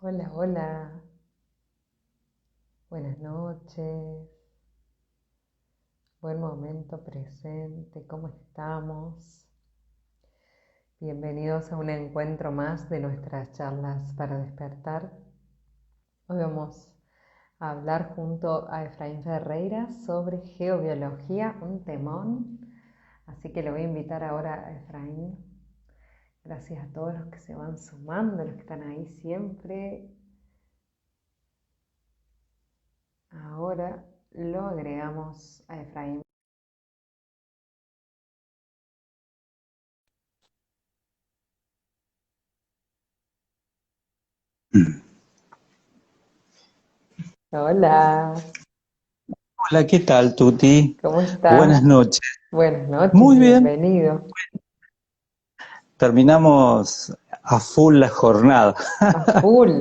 Hola, hola, buenas noches, buen momento presente, ¿cómo estamos? Bienvenidos a un encuentro más de nuestras charlas para despertar. Hoy vamos a hablar junto a Efraín Ferreira sobre geobiología, un temón, así que lo voy a invitar ahora a Efraín. Gracias a todos los que se van sumando, los que están ahí siempre. Ahora lo agregamos a Efraín. Hola, Hola, ¿qué tal, Tuti? ¿cómo estás? Buenas noches. Buenas noches, Muy bien, bienvenido. terminamos a full la jornada. A full.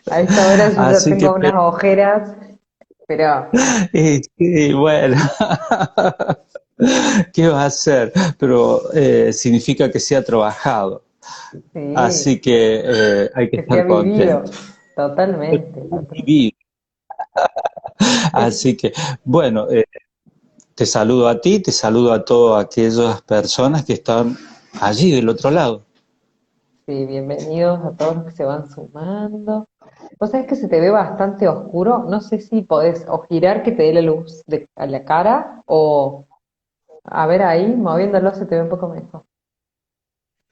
A esta hora yo ya Así que, tengo unas ojeras, pero sí, bueno, ¿qué va a hacer? Pero significa que se ha trabajado, sí, así que hay que que se ha estar contento. vivido. Totalmente, Vivir. Es- Así que, bueno, te saludo a ti, te saludo a todas aquellas personas que están allí del otro lado. sí, bienvenidos a todos los que se van sumando. Vos sabés que se te ve bastante oscuro. No sé si podés o girar que te dé la luz a la cara o a ver ahí, moviéndolo se te ve un poco mejor.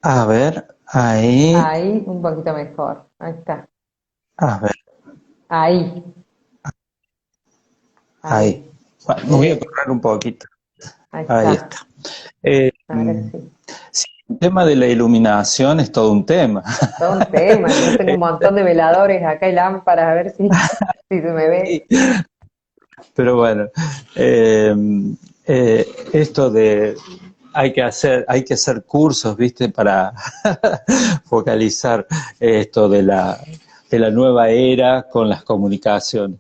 A ver, ahí, Ahí un poquito mejor. Ahí está. a ver, Ahí, ahí. ahí. Bueno, me voy a Eh, correr un poquito. ahí Ahí está. está. Eh, Ahora sí. sí, el tema de la iluminación es todo un tema. Todo un tema. Yo tengo un montón de veladores acá y lámparas a ver si se me ve. Sí, pero bueno, eh, esto de hay que hacer cursos, ¿viste? Para focalizar esto de la nueva era con las comunicaciones.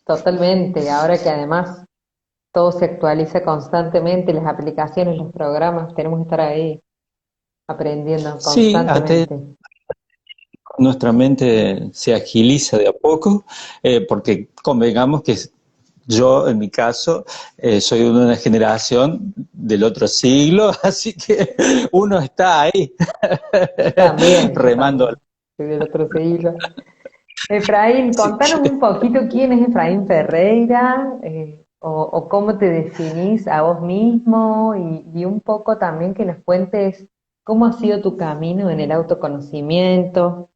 Totalmente. Ahora que además todo se actualiza constantemente, las aplicaciones, los programas, tenemos que estar ahí aprendiendo Sí, constantemente. nuestra mente se agiliza de a poco, porque convengamos que yo, en mi caso, soy de una generación del otro siglo, así que uno está ahí Yo remando. también. Soy del otro siglo. Efraín, Así contanos que, un poquito quién es Efraín Ferreira, o cómo te definís a vos mismo y un poco también que nos cuentes cómo ha sido tu camino en el autoconocimiento.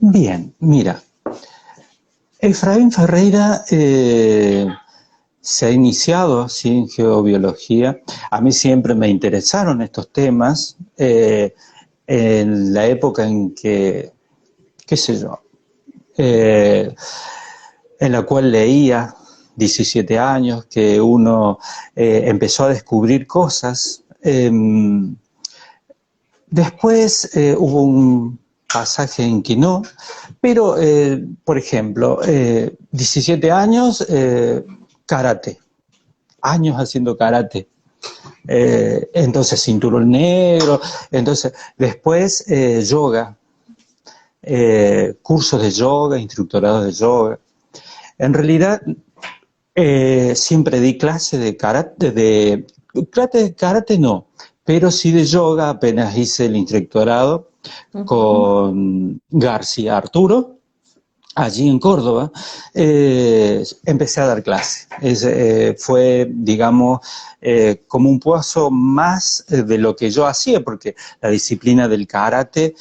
bien, mira, Efraín Ferreira se ha iniciado así en geobiología. A mí siempre me interesaron estos temas. En la época en que, qué sé yo, eh, en la cual leía 17 años, que uno empezó a descubrir cosas. Después hubo un pasaje en que no, pero, por ejemplo, 17 años, karate, años haciendo karate. Entonces, cinturón negro, entonces, después yoga, cursos de yoga, instructorados de yoga. En realidad, siempre di clase de karate no, pero sí de yoga, apenas hice el instructorado Ujú. con García Arturo, allí en Córdoba, empecé a dar clase. Fue, digamos, como un paso más de lo que yo hacía, porque la disciplina del karate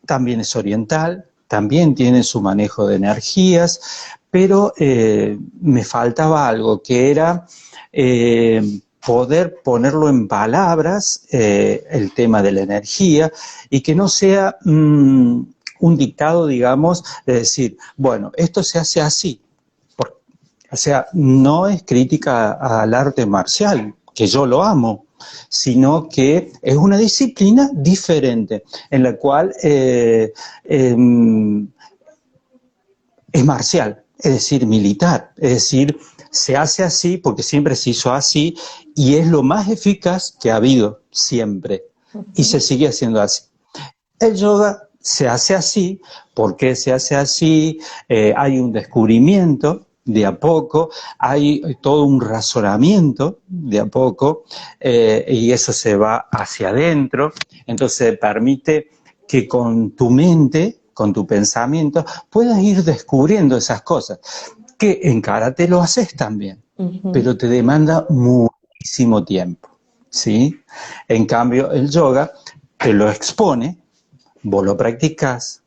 también es oriental, también tiene su manejo de energías, pero me faltaba algo que era poder ponerlo en palabras, el tema de la energía, y que no sea un dictado, digamos, de decir, bueno, esto se hace así. O sea, no es crítica al arte marcial, que yo lo amo, sino que es una disciplina diferente, en la cual es marcial, es decir, militar, es decir, se hace así porque siempre se hizo así y es lo más eficaz que ha habido siempre y se Ujú. sigue haciendo así. El yoga se hace así. ¿Por qué se hace así? Hay un descubrimiento de a poco, hay todo un razonamiento de a poco, y eso se va hacia adentro. Entonces permite que con tu mente, con tu pensamiento, puedas ir descubriendo esas cosas, que en karate lo haces también, pero te demanda muchísimo tiempo, ¿sí? En cambio, el yoga te lo expone, vos lo practicás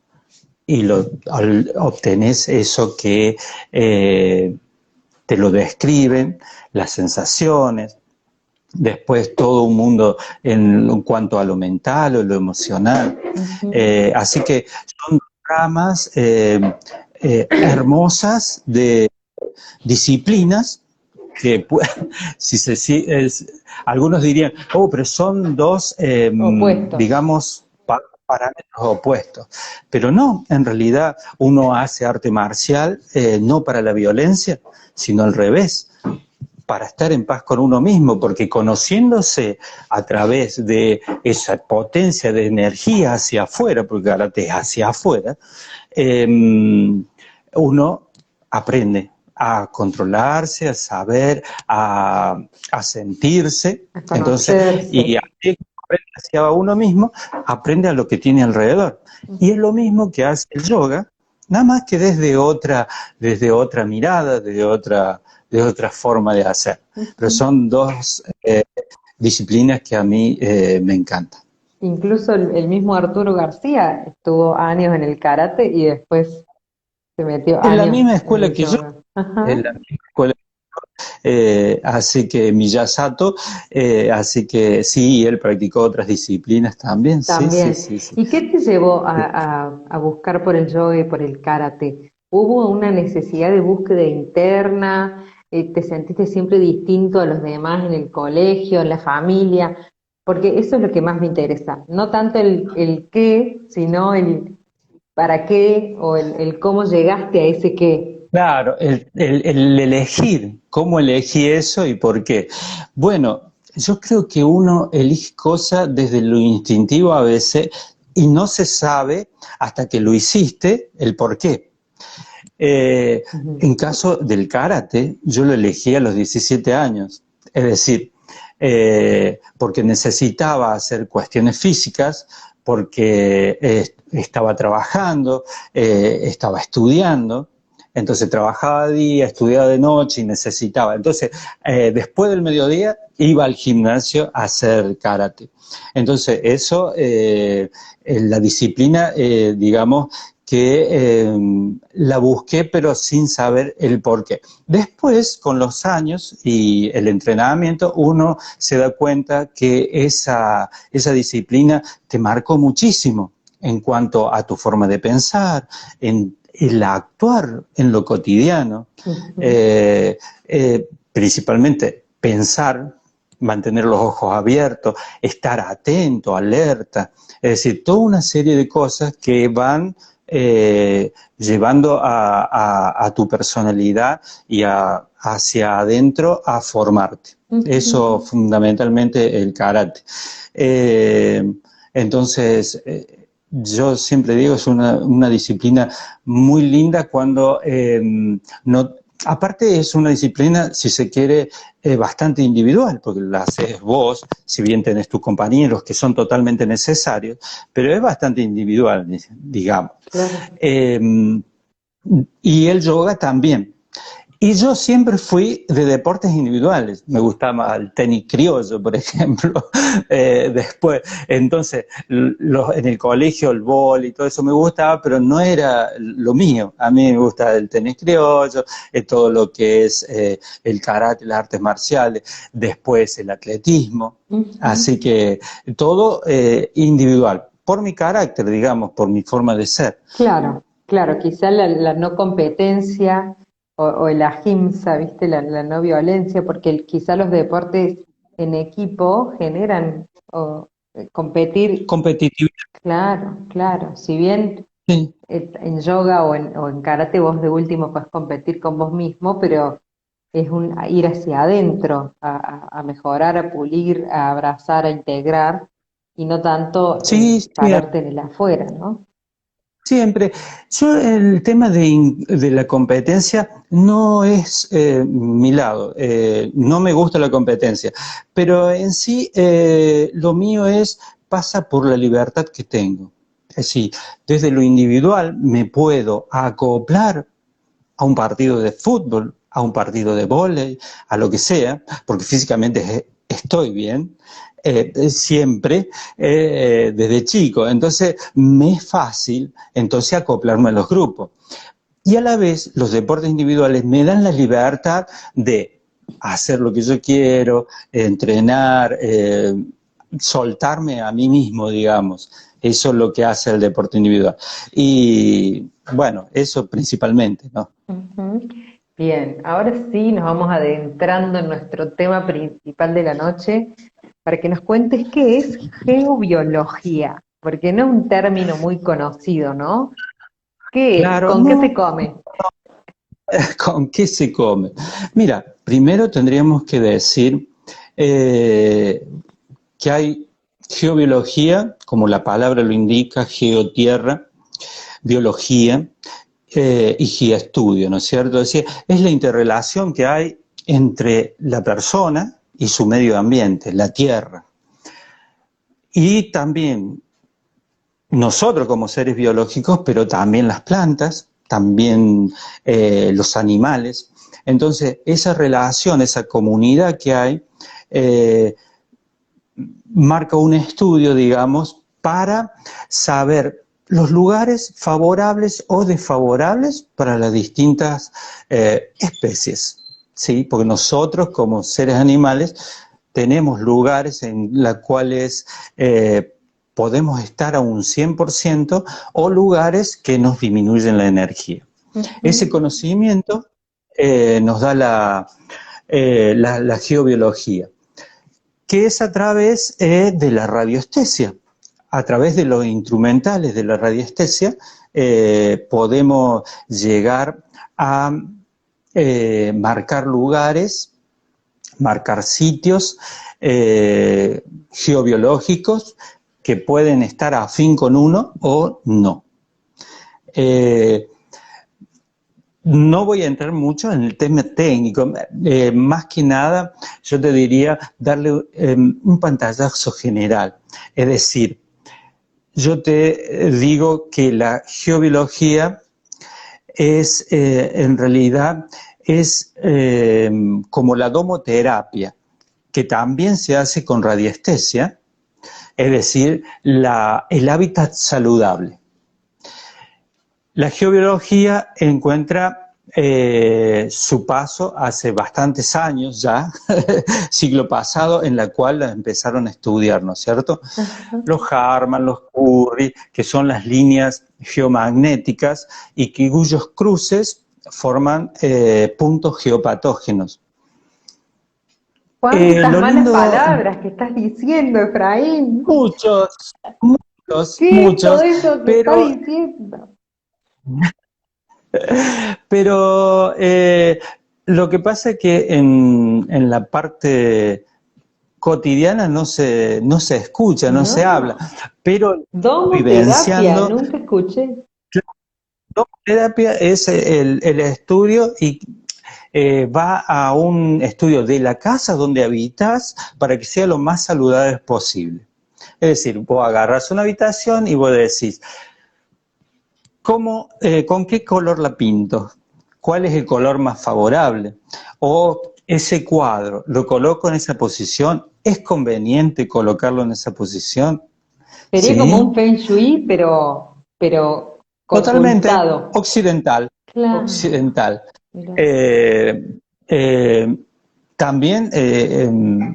y obtenés eso que te lo describen, las sensaciones, después todo un mundo en cuanto a lo mental o lo emocional. Así que son ramas hermosas de disciplinas que algunos dirían, oh, pero son dos, Opuestos. digamos, parámetros opuestos. Pero no, en realidad uno hace arte marcial no para la violencia, sino al revés, para estar en paz con uno mismo, porque conociéndose a través de esa potencia de energía hacia afuera, porque karate es hacia afuera, uno aprende a controlarse, a saber, a sentirse. A Entonces, y conocerse. aprende hacia uno mismo, aprende a lo que tiene alrededor. Y es lo mismo que hace el yoga, nada más que desde otra mirada, de otra forma de hacer. Pero son dos disciplinas que a mí me encantan. Incluso el mismo Arturo García estuvo años en el karate y después se metió En la años misma en escuela el que yo, yoga. en Ajá. la misma escuela, así que Miyazato, así que sí, él practicó otras disciplinas también, sí, sí, También. sí, sí. ¿Y qué te llevó a buscar por el yoga y por el karate? ¿Hubo una necesidad de búsqueda interna? ¿Te sentiste siempre distinto a los demás en el colegio, en la familia? Porque eso es lo que más me interesa. No tanto el qué, sino el para qué o el cómo llegaste a ese qué. Claro, el elegir, cómo elegí eso y por qué. Bueno, yo creo que uno elige cosas desde lo instintivo a veces y no se sabe hasta que lo hiciste el por qué. Eh, Ujú. en caso del karate, yo lo elegí a los 17 años, es decir, porque necesitaba hacer cuestiones físicas, porque estaba trabajando, estaba estudiando, entonces trabajaba de día, estudiaba de noche y necesitaba. Entonces, después del mediodía iba al gimnasio a hacer karate. Entonces, eso, la disciplina, digamos, que la busqué pero sin saber el por qué. Después, con los años y el entrenamiento, uno se da cuenta que esa disciplina te marcó muchísimo en cuanto a tu forma de pensar, en el actuar en lo cotidiano, Ujú. principalmente pensar, mantener los ojos abiertos, estar atento, alerta, es decir, toda una serie de cosas que van llevando a tu personalidad y hacia adentro a formarte. Eso Ujú. fundamentalmente el karate. Eh, entonces, yo siempre digo, es una disciplina muy linda cuando no... Aparte es una disciplina, si se quiere, bastante individual, porque la haces vos, si bien tenés tus compañeros que son totalmente necesarios, pero es bastante individual, digamos. Claro. Eh, y el yoga también. Y yo siempre fui de deportes individuales. Me gustaba el tenis criollo, por ejemplo. Después, entonces, en el colegio el vóley y todo eso me gustaba, pero no era lo mío. A mí me gusta el tenis criollo, todo lo que es el karate, las artes marciales, después el atletismo. Así Ujú. que todo individual, por mi carácter, digamos, por mi forma de ser. Claro, claro, quizá la no competencia o el ahimsa, ¿viste? La no violencia, porque quizá los deportes en equipo generan competir, Competitividad. claro, claro. Si bien Sí. en yoga o en karate vos de último podés competir con vos mismo, pero es un ir hacia adentro, a mejorar, a pulir, a abrazar, a integrar. y no tanto Sí, sí, pararte en el afuera, ¿no? siempre. Yo el tema de la competencia no es mi lado. No me gusta la competencia, pero en sí lo mío pasa por la libertad que tengo. Es decir, desde lo individual me puedo acoplar a un partido de fútbol, a un partido de vóley, a lo que sea, porque físicamente estoy bien, siempre, desde chico. Entonces, me es fácil entonces acoplarme a los grupos. Y a la vez, los deportes individuales me dan la libertad de hacer lo que yo quiero, entrenar, soltarme a mí mismo, digamos. Eso es lo que hace el deporte individual. Y bueno, eso principalmente, ¿no? Ujú. Bien, ahora sí nos vamos adentrando en nuestro tema principal de la noche para que nos cuentes qué es geobiología, porque no es un término muy conocido, ¿no? ¿Qué es? Claro, ¿Con qué se no, come? ¿con qué se come? Mira, primero tendríamos que decir eh, que hay geobiología, como la palabra lo indica, geotierra, biología y geoestudio, ¿no es cierto? Es decir, es la interrelación que hay entre la persona y su medio ambiente, la tierra. Y también nosotros como seres biológicos, pero también las plantas, también los animales. Entonces, esa relación, esa comunidad que hay, eh, marca un estudio, digamos, para saber los lugares favorables o desfavorables para las distintas especies, ¿sí? Porque nosotros como seres animales tenemos lugares en los cuales podemos estar a un 100% o lugares que nos disminuyen la energía. Ese Ujú. conocimiento nos da la geobiología, que es a través de la radiestesia. A través de los instrumentales de la radiestesia podemos llegar a marcar lugares, marcar sitios geobiológicos que pueden estar afín con uno o no. Eh, no voy a entrar mucho en el tema técnico, más que nada yo te diría darle un pantallazo general. Es decir, yo te digo que la geobiología es en realidad es como la domoterapia, que también se hace con radiestesia, es decir, el hábitat saludable. La geobiología encuentra su paso hace bastantes años ya, siglo pasado, en la cual la empezaron a estudiar, ¿no es cierto? Ajá. Los Harman, los Curry, que son las líneas geomagnéticas y cuyos cruces forman puntos geopatógenos. ¿Cuántas Lo malas lindo, palabras que estás diciendo, Efraín? muchos, muchos, ¿Qué es todo muchos, eso que estás pero diciendo? Pero lo que pasa es que en la parte cotidiana no se escucha, no se habla, No. pero Domoterapia, vivenciando, nunca escuché. la terapia es el estudio y va a un estudio de la casa donde habitas para que sea lo más saludable posible. Es decir, vos agarras una habitación y vos decís, ¿con qué color la pinto? ¿Cuál es el color más favorable? O ese cuadro, ¿lo coloco en esa posición? ¿Es conveniente colocarlo en esa posición? Sería como un ¿Sí? feng shui, pero Totalmente consultado. occidental, Claro, occidental. mira. Eh, eh, También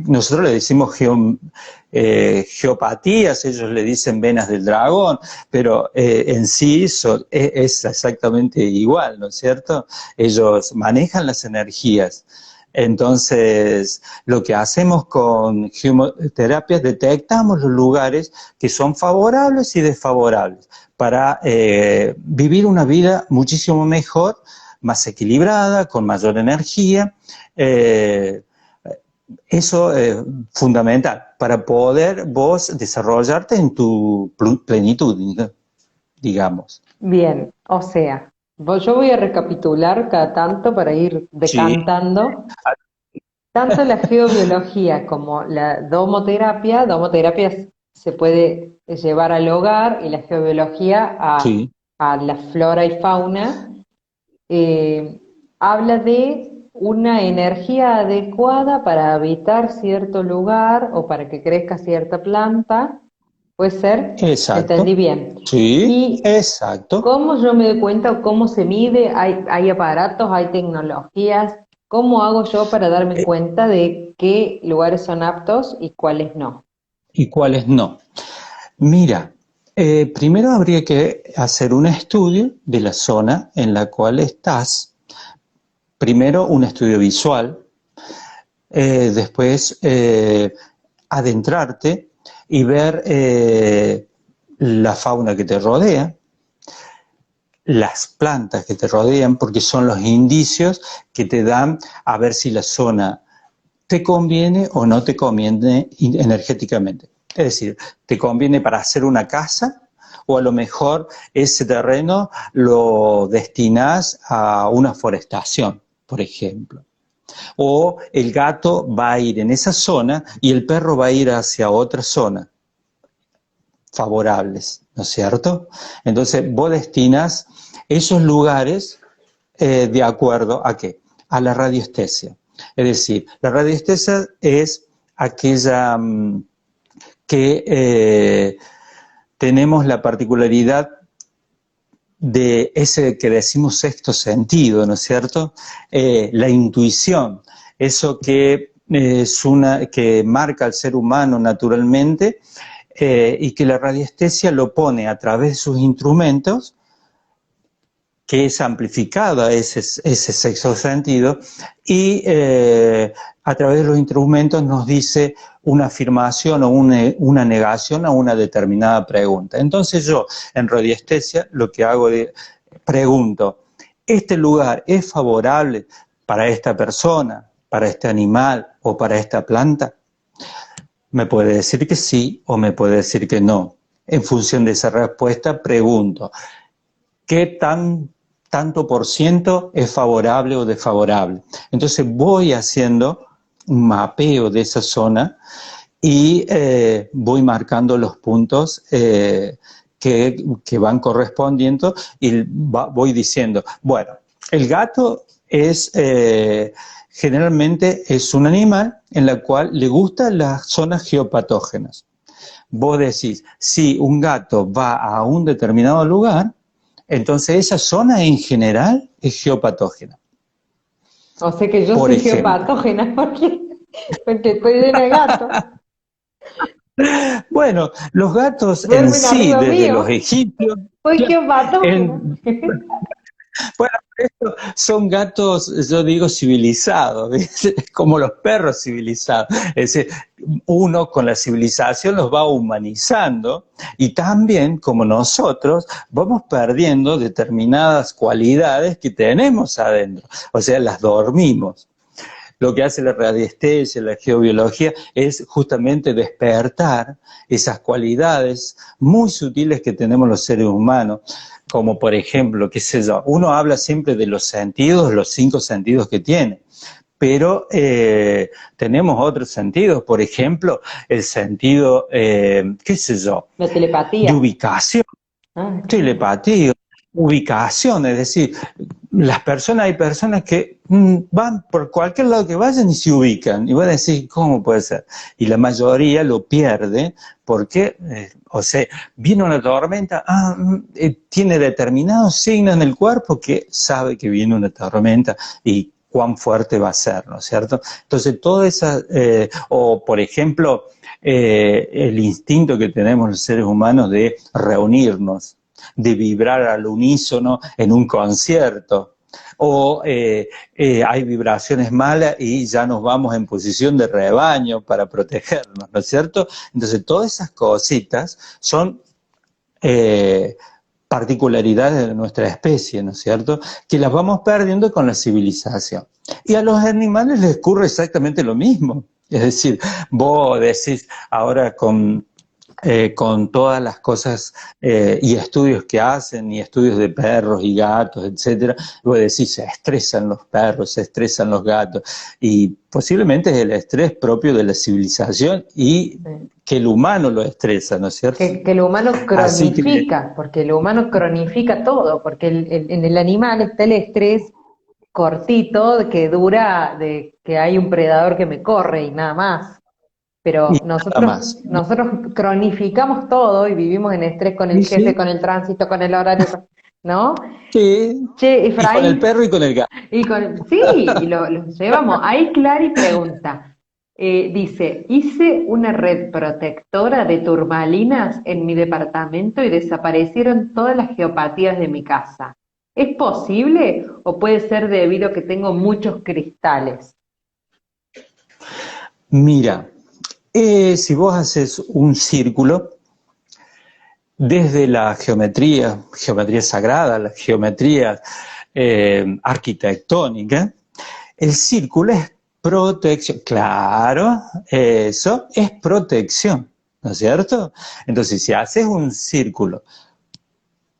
nosotros le decimos geopatías, ellos le dicen venas del dragón, pero en sí es exactamente igual, ¿no es cierto? Ellos manejan las energías. Entonces, lo que hacemos con geoterapia es detectamos los lugares que son favorables y desfavorables para vivir una vida muchísimo mejor, más equilibrada, con mayor energía, eh, Eso es fundamental para poder vos desarrollarte en tu plenitud, digamos. Bien, o sea, yo voy a recapitular cada tanto para ir Sí, decantando. Tanto la geobiología como la domoterapia se puede llevar al hogar y la geobiología sí, a la flora y fauna. eh, Habla de una energía adecuada para habitar cierto lugar o para que crezca cierta planta. ¿Puede ser? ¿Entendí exacto. bien? Sí, ¿Y exacto. cómo yo me doy cuenta o cómo se mide? Hay aparatos, hay tecnologías. ¿Cómo hago yo para darme Eh, cuenta de qué lugares son aptos y cuáles no? ¿Y cuáles no? Mira, primero habría que hacer un estudio de la zona en la cual estás. Primero un estudio visual, después adentrarte y ver la fauna que te rodea, las plantas que te rodean, porque son los indicios que te dan a ver si la zona te conviene o no te conviene energéticamente. Es decir, te conviene para hacer una casa o a lo mejor ese terreno lo destinas a una forestación, por ejemplo. O el gato va a ir en esa zona y el perro va a ir hacia otra zona favorables, ¿no es cierto? Entonces vos destinas esos lugares de acuerdo a qué? A la radiestesia. Es decir, la radiestesia es aquella que tenemos la particularidad de ese que decimos sexto sentido, ¿no es cierto? La intuición, eso que es una que marca al ser humano naturalmente y que la radiestesia lo pone a través de sus instrumentos, que es amplificada ese sexto sentido, y a través de los instrumentos nos dice una afirmación o una negación a una determinada pregunta. Entonces yo, en radiestesia, lo que hago es pregunto, ¿este lugar es favorable para esta persona, para este animal o para esta planta? Me puede decir que sí o me puede decir que no. En función de esa respuesta, pregunto, ¿qué tanto por ciento es favorable o desfavorable? Entonces voy haciendo un mapeo de esa zona y voy marcando los puntos que van correspondiendo y voy diciendo, bueno, el gato es generalmente es un animal en la cual le gustan las zonas geopatógenas. Vos decís, si un gato va a un determinado lugar, entonces esa zona en general es geopatógena. O sea que yo Por soy ejemplo, geopatógena porque estoy llena de gatos. bueno, los gatos en Duermen sí, arriba desde los mío. egipcios, Soy geopatógena. en, bueno, estos son gatos, yo digo, civilizados, ¿viste? Como los perros civilizados. Es decir, uno con la civilización los va humanizando y también, como nosotros, vamos perdiendo determinadas cualidades que tenemos adentro. O sea, las dormimos. Lo que hace la radiestesia, la geobiología, es justamente despertar esas cualidades muy sutiles que tenemos los seres humanos, como por ejemplo, qué sé yo, uno habla siempre de los sentidos, los 5 sentidos que tiene, pero tenemos otros sentidos, por ejemplo, el sentido, qué sé yo, La de telepatía. ubicación, Ah, telepatía, ubicación, es decir, hay personas que van por cualquier lado que vayan y se ubican, y van a decir, ¿cómo puede ser? Y la mayoría lo pierde porque, o sea, viene una tormenta, tiene determinados signos en el cuerpo que sabe que viene una tormenta y cuán fuerte va a ser, ¿no es cierto? Entonces, toda esa, o por ejemplo, el instinto que tenemos los seres humanos de reunirnos, de vibrar al unísono en un concierto, o hay vibraciones malas y ya nos vamos en posición de rebaño para protegernos, ¿no es cierto? Entonces, todas esas cositas son particularidades de nuestra especie, ¿no es cierto? Que las vamos perdiendo con la civilización. Y a los animales les ocurre exactamente lo mismo. Es decir, vos decís ahora con todas las cosas y estudios que hacen, y estudios de perros y gatos, etcétera, vos decís, se estresan los perros, se estresan los gatos, y posiblemente es el estrés propio de la civilización y Sí. que el humano lo estresa, ¿no es cierto? Que el humano Así que, cronifica, porque el humano cronifica todo, porque en el animal está el estrés cortito que dura de que hay un predador que me corre y nada más. y Pero nada más. nosotros cronificamos todo y vivimos en estrés con el Y jefe, sí, con el tránsito, con el horario, ¿no? sí, Che, y con el Efraín, perro y con el gato. sí, y lo llevamos. Ahí Clary pregunta, dice, hice una red protectora de turmalinas en mi departamento y desaparecieron todas las geopatías de mi casa. ¿Es posible o puede ser debido a que tengo muchos cristales? Mira, si vos haces un círculo, desde la geometría, geometría sagrada, la geometría arquitectónica, el círculo es protección. Claro, eso es protección, ¿no es cierto? Entonces, si haces un círculo,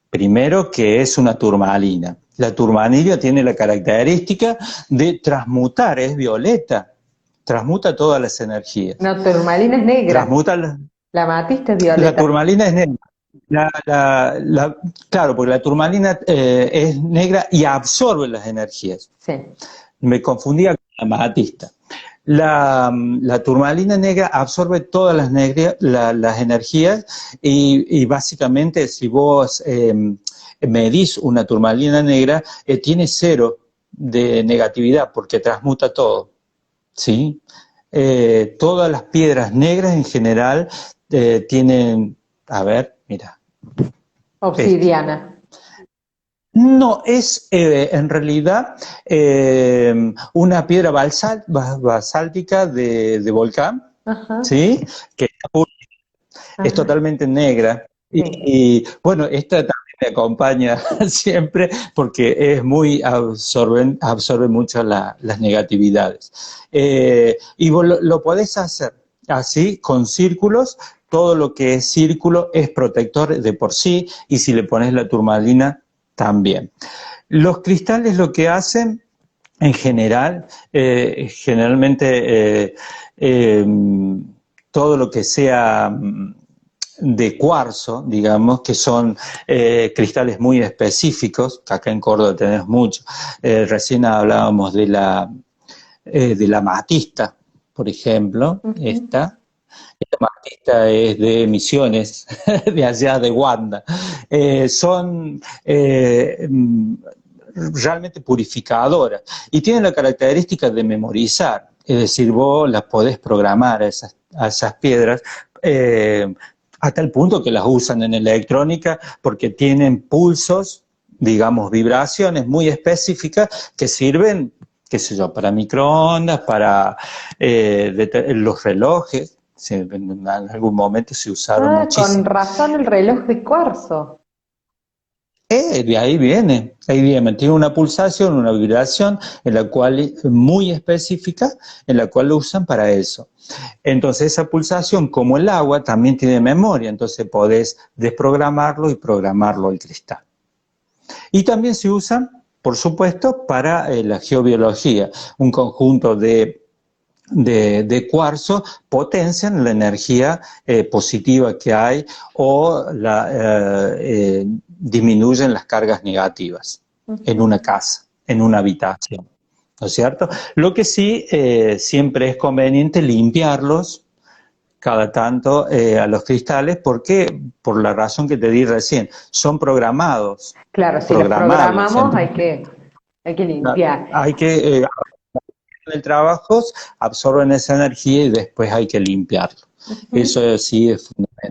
primero que es una turmalina. La turmalina tiene la característica de transmutar, es violeta, transmuta todas las energías. No, turmalina es negra, Transmuta la matista es la violeta. turmalina es negra. Claro, porque la turmalina es negra y absorbe las energías. Sí. Me confundía con la amatista. La turmalina negra absorbe todas las energías y básicamente si vos medís una turmalina negra, tiene cero de negatividad porque transmuta todo, ¿sí? Todas las piedras negras en general tienen, a ver, mira, esta. Obsidiana. No, es en realidad una piedra basáltica de volcán, Ajá, ¿sí? Que es ajá, totalmente negra. sí. Bueno, esta también me acompaña siempre porque es muy absorbe mucho las negatividades. Y vos lo podés hacer así, con círculos. Todo lo que es círculo es protector de por sí, y si le pones la turmalina, también. Los cristales lo que hacen en general, generalmente eh, todo lo que sea de cuarzo, digamos, que son cristales muy específicos, que acá en Córdoba tenemos mucho. Recién hablábamos de la amatista, por ejemplo, Ujú. esta amatista es de Misiones, de allá de Wanda. Son realmente purificadoras y tienen la característica de memorizar, es decir, vos las podés programar a esas piedras a tal punto que las usan en electrónica porque tienen pulsos, digamos, vibraciones muy específicas que sirven, qué sé yo, para microondas, para los relojes. Sí, en algún momento se usaron Ah, con muchísimo. razón el reloj de cuarzo. De ahí viene, tiene una pulsación, una vibración en la cual muy específica, en la cual lo usan para eso. Entonces esa pulsación, como el agua, también tiene memoria, entonces podés desprogramarlo y programarlo el cristal. Y también se usan, por supuesto, para la geobiología, un conjunto de cuarzo potencian la energía positiva que hay o disminuyen las cargas negativas en Ujú. una casa, en una habitación, ¿no es cierto? Lo que sí siempre es conveniente limpiarlos cada tanto a los cristales porque, por la razón que te di recién, son programados, Claro, si los programables, programamos entonces hay que limpiar. hay que el trabajo, absorben esa energía y después hay que limpiarlo. Ujú. Eso sí es fundamental.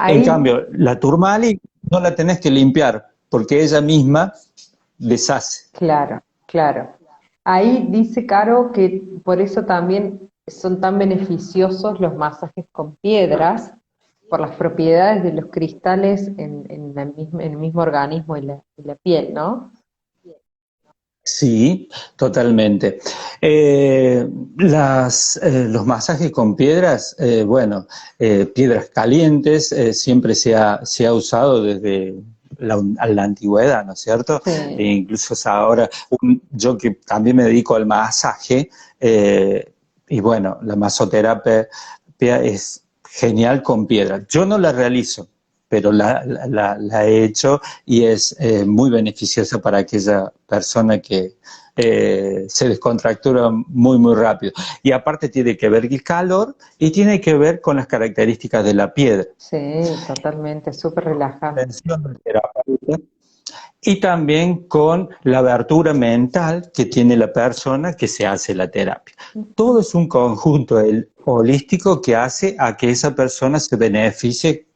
En Ahí, cambio, la turmali no la tenés que limpiar porque ella misma deshace. claro, claro. Ahí dice Caro que por eso también son tan beneficiosos los masajes con piedras, por las propiedades de los cristales en el mismo organismo y la piel, ¿no? Sí, totalmente. Los masajes con piedras, bueno, piedras calientes, siempre se ha usado desde la antigüedad, ¿no es cierto? E Sí. incluso es ahora, yo que también me dedico al masaje, y bueno, la masoterapia es genial con piedras. Yo no la realizo, pero la he hecho y es muy beneficiosa para aquella persona que se descontractura muy, muy rápido. Y aparte tiene que ver el calor y tiene que ver con las características de la piedra. Sí, totalmente, súper relajante. Atención del terapeuta. Y también con la abertura mental que tiene la persona que se hace la terapia. Todo es un conjunto holístico que hace a que esa persona se beneficie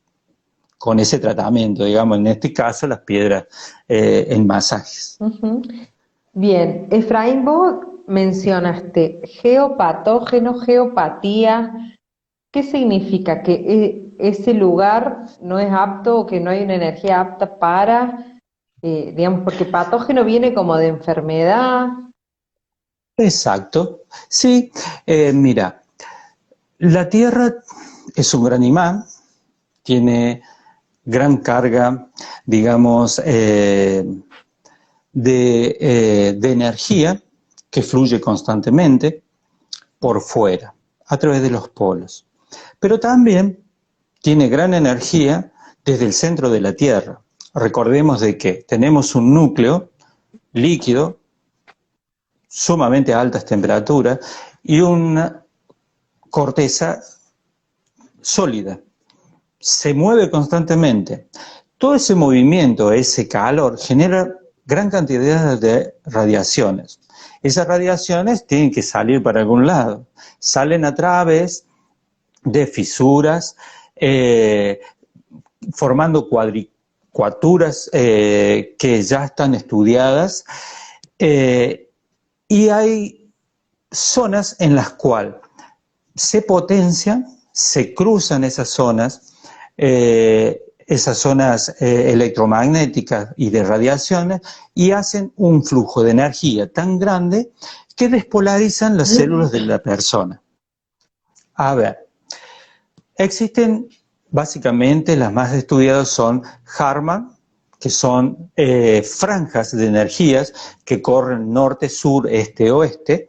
con ese tratamiento, digamos, en este caso las piedras en masajes. Ujú. Bien, Efraín, vos mencionaste geopatógeno, geopatía. ¿Qué significa? ¿Que ese lugar no es apto o que no hay una energía apta para, digamos, porque patógeno viene como de enfermedad? Exacto. Sí, mira, la Tierra es un gran imán, tiene gran carga, digamos, de energía que fluye constantemente por fuera, a través de los polos. Pero también tiene gran energía desde el centro de la Tierra. Recordemos de que tenemos un núcleo líquido, sumamente a altas temperaturas, y una corteza sólida. Se mueve constantemente. Todo ese movimiento, ese calor, genera gran cantidad de radiaciones. Esas radiaciones tienen que salir para algún lado. Salen a través de fisuras, formando cuadraturas que ya están estudiadas, y hay zonas en las cuales se potencian, se cruzan esas zonas electromagnéticas y de radiaciones y hacen un flujo de energía tan grande que despolarizan las células de la persona. A ver, existen básicamente las más estudiadas son Harman, que son franjas de energías que corren norte, sur, este, oeste,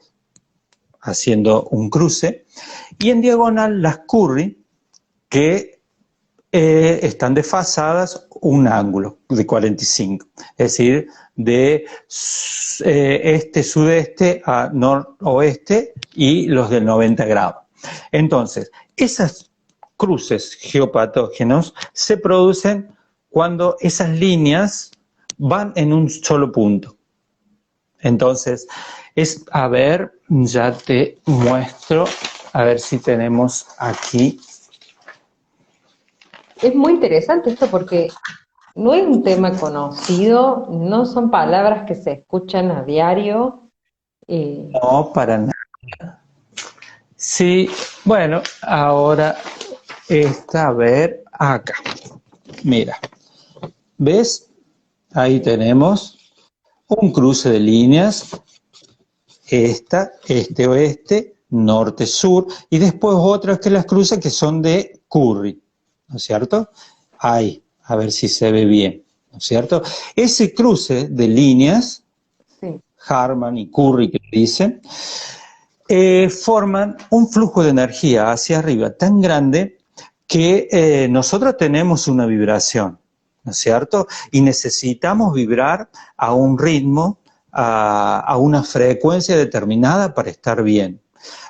haciendo un cruce, y en diagonal las Curry, que están desfasadas un ángulo de 45, es decir, de este-sudeste a noroeste y los del 90 grados. Entonces, esas cruces geopatógenos se producen cuando esas líneas van en un solo punto. Entonces, a ver, ya te muestro, a ver si tenemos aquí. Es muy interesante esto porque no es un tema conocido, no son palabras que se escuchan a diario. No, para nada. Sí, bueno, ahora a ver, acá. Mira, ¿ves? Ahí tenemos un cruce de líneas, este-oeste, norte-sur, y después otras que las cruzan que son de Curry, ¿no es cierto? Ahí, a ver si se ve bien, ¿no es cierto? Ese cruce de líneas, Sí. Harman y Curry que dicen, forman un flujo de energía hacia arriba tan grande que nosotros tenemos una vibración, ¿no es cierto? Y necesitamos vibrar a un ritmo, a una frecuencia determinada para estar bien.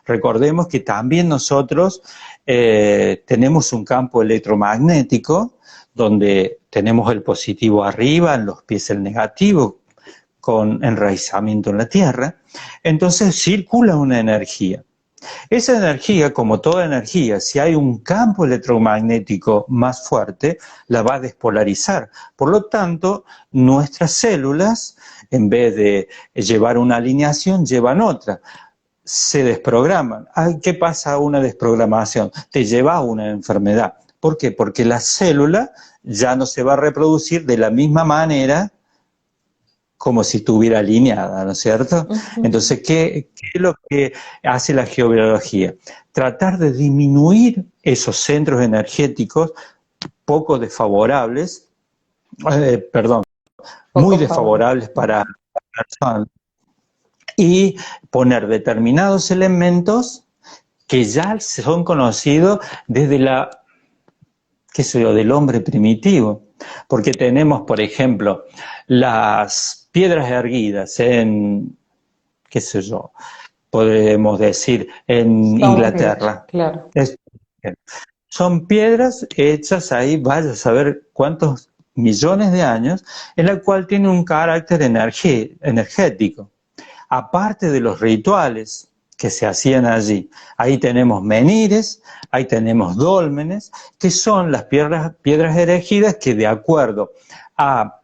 Recordemos que también nosotros tenemos un campo electromagnético donde tenemos el positivo arriba, en los pies el negativo, con enraizamiento en la Tierra, entonces circula una energía. Esa energía, como toda energía, si hay un campo electromagnético más fuerte, la va a despolarizar. Por lo tanto, nuestras células, en vez de llevar una alineación, llevan otra. Se desprograman. ¿Qué pasa a una desprogramación? Te lleva a una enfermedad. ¿Por qué? Porque la célula ya no se va a reproducir de la misma manera como si estuviera alineada, ¿no es cierto? Entonces, ¿qué es lo que hace la geobiología? Tratar de disminuir esos centros energéticos poco desfavorables, perdón, muy Poco favor. desfavorables para la persona, y poner determinados elementos que ya son conocidos desde qué sé yo, del hombre primitivo. Porque tenemos, por ejemplo, las piedras erguidas en, qué sé yo, podemos decir, en Stonehenge, Inglaterra. claro. Son piedras hechas ahí, vaya a saber cuántos millones de años, en la cual tiene un carácter energético. Aparte de los rituales que se hacían allí, ahí tenemos menires, ahí tenemos dólmenes, que son las piedras erigidas que, de acuerdo a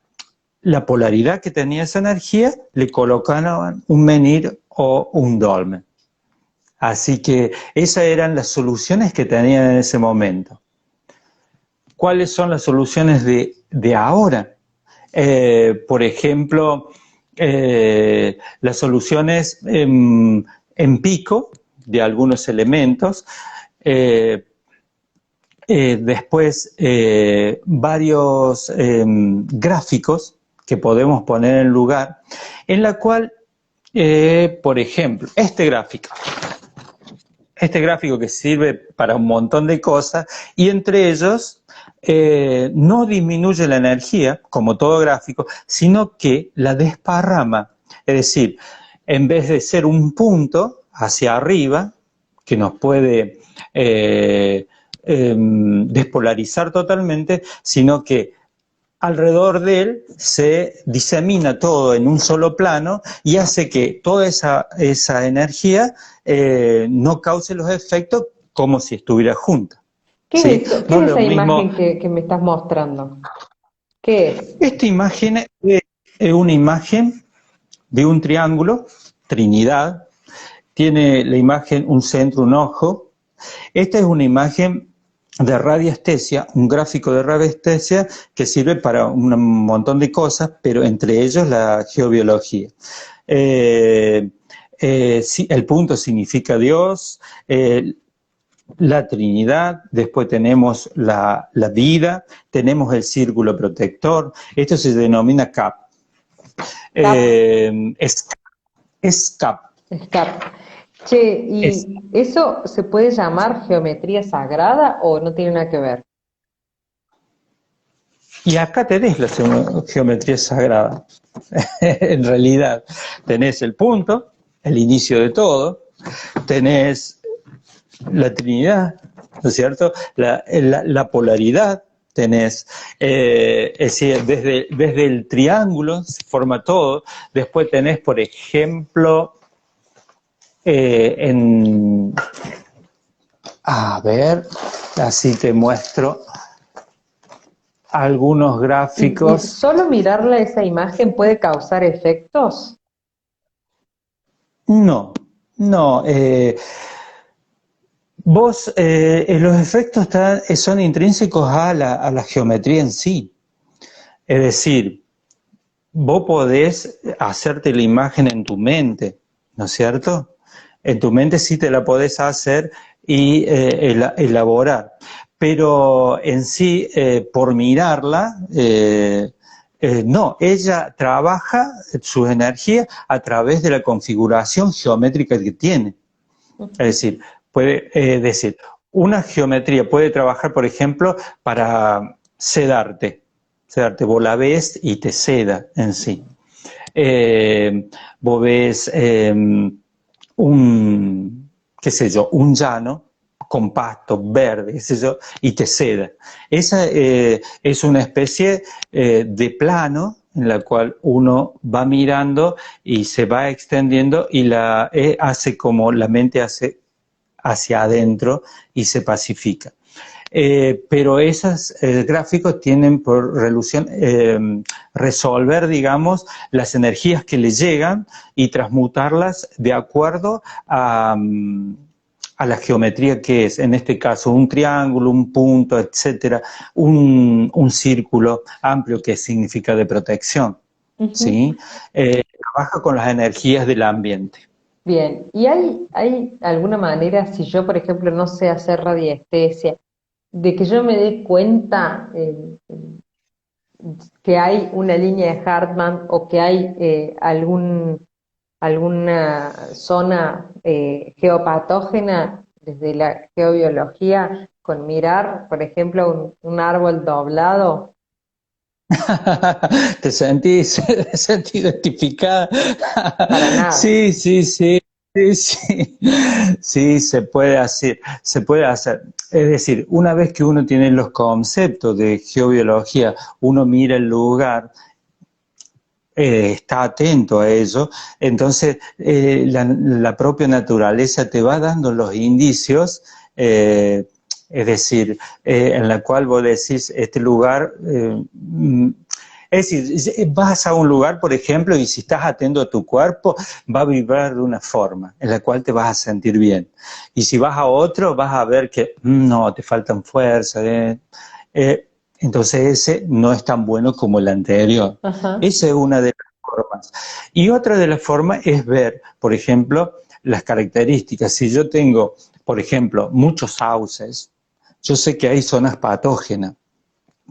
la polaridad que tenía esa energía, le colocaban un menir o un dolmen. Así que esas eran las soluciones que tenían en ese momento. ¿Cuáles son las soluciones de ahora? Por ejemplo, las soluciones en pico de algunos elementos, después varios gráficos que podemos poner en lugar, en la cual, por ejemplo, este gráfico que sirve para un montón de cosas, y entre ellos no disminuye la energía, como todo gráfico, sino que la desparrama. Es decir, en vez de ser un punto hacia arriba, que nos puede despolarizar totalmente, sino que alrededor de él se disemina todo en un solo plano y hace que toda esa energía no cause los efectos como si estuviera junta. ¿Qué ¿Sí? es eso? ¿Qué No es es lo esa mismo. imagen que me estás mostrando? ¿Qué es? Esta imagen es una imagen de un triángulo, Trinidad, tiene la imagen un centro, un ojo. Esta es una imagen de radiestesia, un gráfico de radiestesia que sirve para un montón de cosas, pero entre ellos la geobiología. El punto significa Dios, la Trinidad, después tenemos la vida, tenemos el círculo protector, esto se denomina CAP. Cap, Es CAP. Scap. Che, Es, ¿y eso se puede llamar geometría sagrada o no tiene nada que ver? y acá tenés la geometría sagrada. En realidad, tenés el punto, el inicio de todo, tenés la Trinidad, ¿no es cierto? La polaridad, tenés, es decir, desde el triángulo se forma todo, después tenés, por ejemplo, a ver, así te muestro algunos ¿Y gráficos. solo mirarla esa imagen puede causar efectos? No, no. Los efectos son intrínsecos a la geometría en sí. Es decir, vos podés hacerte la imagen en tu mente, ¿no es cierto? En tu mente sí te la podés hacer y elaborar. Pero en sí, por mirarla, no, ella trabaja su energía a través de la configuración geométrica que tiene. Es decir, puede decir, una geometría puede trabajar, por ejemplo, para sedarte. Vos la ves y te seda en sí. Vos ves qué sé yo, un llano compacto, verde, qué sé yo, y te seda. Esa es una especie de plano en la cual uno va mirando y se va extendiendo y hace como la mente hace hacia adentro y se pacifica. Pero esos gráficos tienen por resolución resolver, digamos, las energías que le llegan y transmutarlas de acuerdo a la geometría que es, en este caso, un triángulo, un punto, etcétera, un círculo amplio que significa de protección. Ujú. ¿sí? Trabaja con las energías del ambiente. Bien, ¿y hay alguna manera, si yo, por ejemplo, no sé hacer radiestesia, de que yo me dé cuenta que hay una línea de Hartmann o que hay alguna zona geopatógena desde la geobiología con mirar, por ejemplo, un árbol doblado? Te sentís identificada? Para nada. Sí, sí, sí, sí, sí, sí, se puede hacer. Es decir, una vez que uno tiene los conceptos de geobiología, uno mira el lugar, está atento a ello, entonces la propia naturaleza te va dando los indicios, es decir, en la cual vos decís, este lugar, es decir, vas a un lugar, por ejemplo, y si estás atento a tu cuerpo, va a vibrar de una forma en la cual te vas a sentir bien. Y si vas a otro, vas a ver que no, te faltan fuerzas. Eh, entonces ese no es tan bueno como el anterior. Ajá. Esa es una de las formas. Y otra de las formas es ver, por ejemplo, las características. Si yo tengo, por ejemplo, muchos sauces, yo sé que hay zonas patógenas,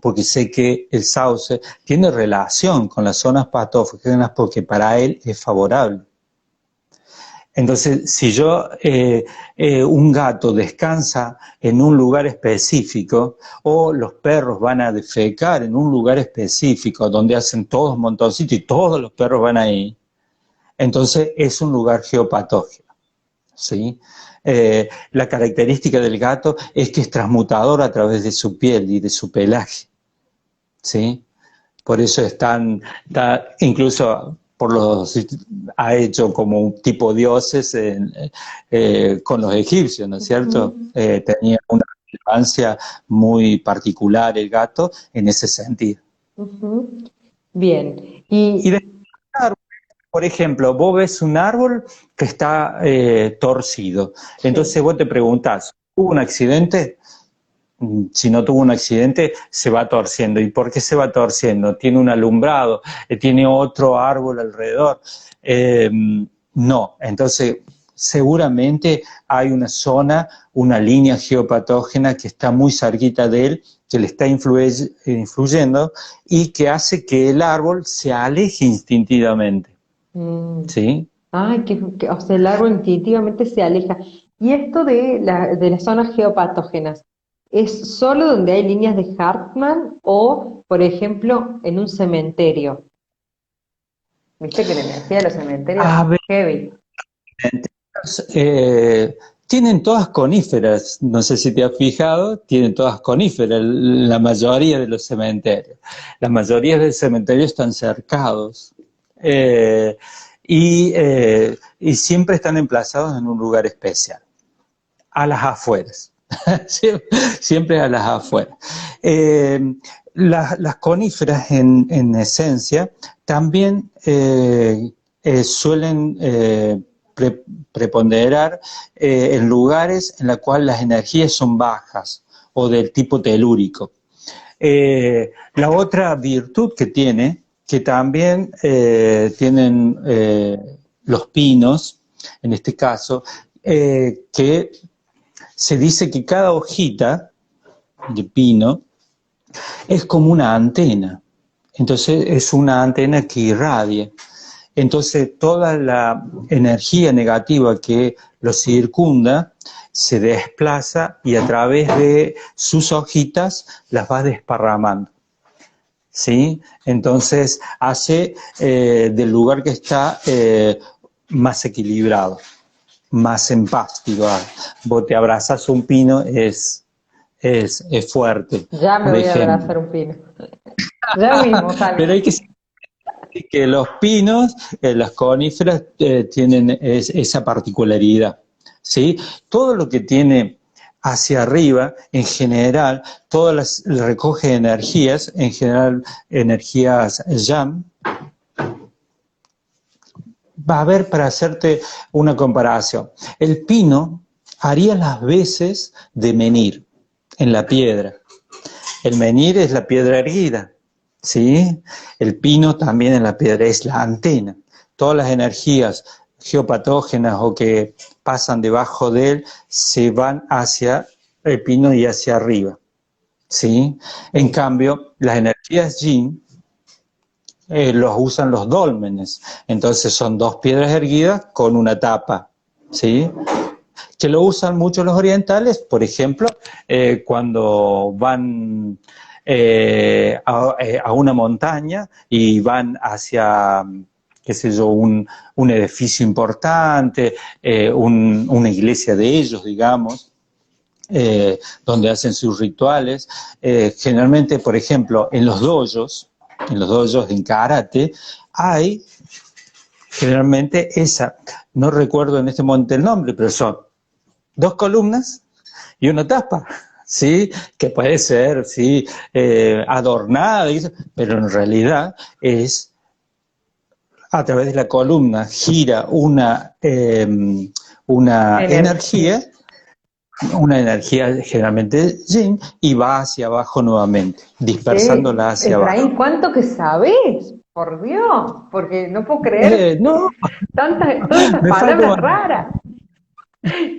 porque sé que el sauce tiene relación con las zonas patógenas porque para él es favorable. Entonces, si un gato descansa en un lugar específico o los perros van a defecar en un lugar específico donde hacen todos montoncitos y todos los perros van ahí, entonces es un lugar geopatógeno, ¿sí? La característica del gato es que es transmutador a través de su piel y de su pelaje, ¿sí? Por eso incluso ha hecho como un tipo dioses con los egipcios, ¿no es cierto? Ujú. Tenía una relevancia muy particular el gato en ese sentido. Ujú. Bien, Y y después, por ejemplo, vos ves un árbol que está torcido, sí. entonces vos te preguntás, ¿hubo un accidente? Si no tuvo un accidente, se va torciendo. ¿Y por qué se va torciendo? ¿Tiene un alumbrado? ¿Tiene otro árbol alrededor? Eh, no, entonces seguramente hay una zona, una línea geopatógena que está muy cerquita de él, que le está influyendo y que hace que el árbol se aleje instintivamente. Mm. ¿Sí? Ay, o sea, el árbol instintivamente se aleja. ¿Y esto de las zonas geopatógenas, es solo donde hay líneas de Hartmann o, por ejemplo, en un cementerio? Viste que la energía de los cementerios A es ver, heavy. Eh, tienen todas coníferas, no sé si te has fijado, tienen todas coníferas, la mayoría de los cementerios. La mayoría de los cementerios están cercados eh, y siempre están emplazados en un lugar especial, a las afueras. Siempre a las afueras. Eh, las coníferas en esencia también suelen pre preponderar en lugares en los cuales las energías son bajas o del tipo telúrico. La otra virtud que tiene, que también tienen los pinos, en este caso, que se dice que cada hojita de pino es como una antena. Entonces es una antena que irradia. Entonces toda la energía negativa que lo circunda se desplaza y a través de sus hojitas las va desparramando. ¿Sí? Entonces hace del lugar que está más equilibrado, más en paz, digo, vos te abrazas un pino, es fuerte, Ya me por voy a ejemplo. abrazar un pino. Ya mismo, Pero Javi. hay que saber que los pinos, las coníferas, tienen esa particularidad, ¿sí? Todo lo que tiene hacia arriba, en general, recoge energías, en general energías yang. Va a haber, para hacerte una comparación, el pino haría las veces de menir en la piedra. El menir es la piedra erguida. ¿sí? El pino también en la piedra es la antena. Todas las energías geopatógenas o que pasan debajo de él se van hacia el pino y hacia arriba, ¿sí? En cambio, las energías yin los usan los dólmenes, entonces son dos piedras erguidas con una tapa, ¿sí? Que lo usan mucho los orientales, por ejemplo, cuando van a una montaña y van hacia, qué sé yo, un edificio importante, una iglesia de ellos, digamos, donde hacen sus rituales. Generalmente, por ejemplo, en los dojos en karate, hay generalmente no recuerdo en este momento el nombre, pero son dos columnas y una tapa, ¿sí? Que puede ser, ¿sí? Adornada, pero en realidad es a través de la columna gira una energía generalmente yin, y va hacia abajo nuevamente, dispersándola hacia Efraín, abajo. ¿cuánto que sabés? Por Dios, porque no puedo creer No, todas esas me falta palabras más. raras.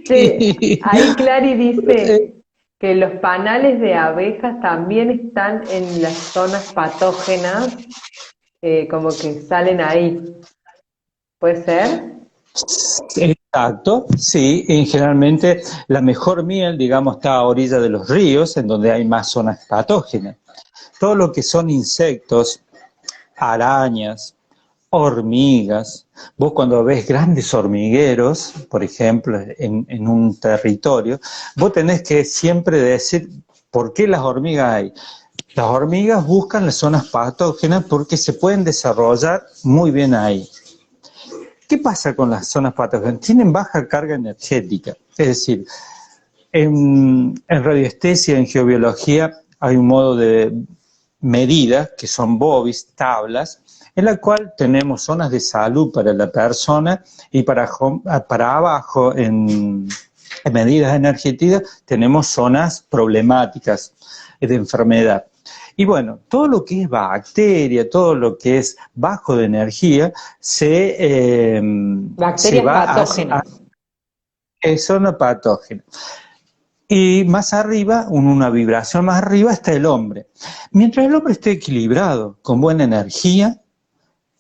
Che, ahí Clary dice que los panales de abejas también están en las zonas patógenas, como que salen ahí. ¿Puede ser? Exacto, sí, y generalmente la mejor miel, digamos, está a orilla de los ríos, en donde hay más zonas patógenas. Todo lo que son insectos, arañas, hormigas, vos cuando ves grandes hormigueros, por ejemplo, en un territorio, vos tenés que siempre decir por qué las hormigas hay. Las hormigas buscan las zonas patógenas porque se pueden desarrollar muy bien ahí. ¿Qué pasa con las zonas patógenas? Tienen baja carga energética, es decir, en radiestesia, en geobiología, hay un modo de medida, que son bovis, tablas, en la cual tenemos zonas de salud para la persona y para abajo, en medidas energéticas, tenemos zonas problemáticas de enfermedad. Y bueno, todo lo que es bacteria, todo lo que es bajo de energía, se Bacterias va patógenas. zona patógena. Y más arriba, una vibración más arriba, está el hombre. Mientras el hombre esté equilibrado, con buena energía,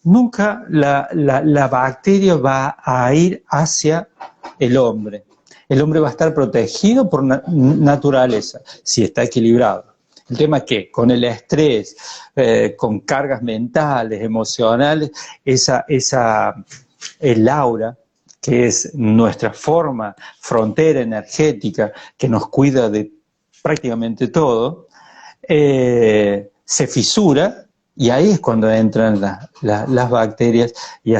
nunca la bacteria va a ir hacia el hombre. El hombre va a estar protegido por naturaleza, si está equilibrado. El tema es que con el estrés, con cargas mentales, emocionales, el aura, que es nuestra frontera energética, que nos cuida de prácticamente todo, se fisura, y ahí es cuando entran las bacterias y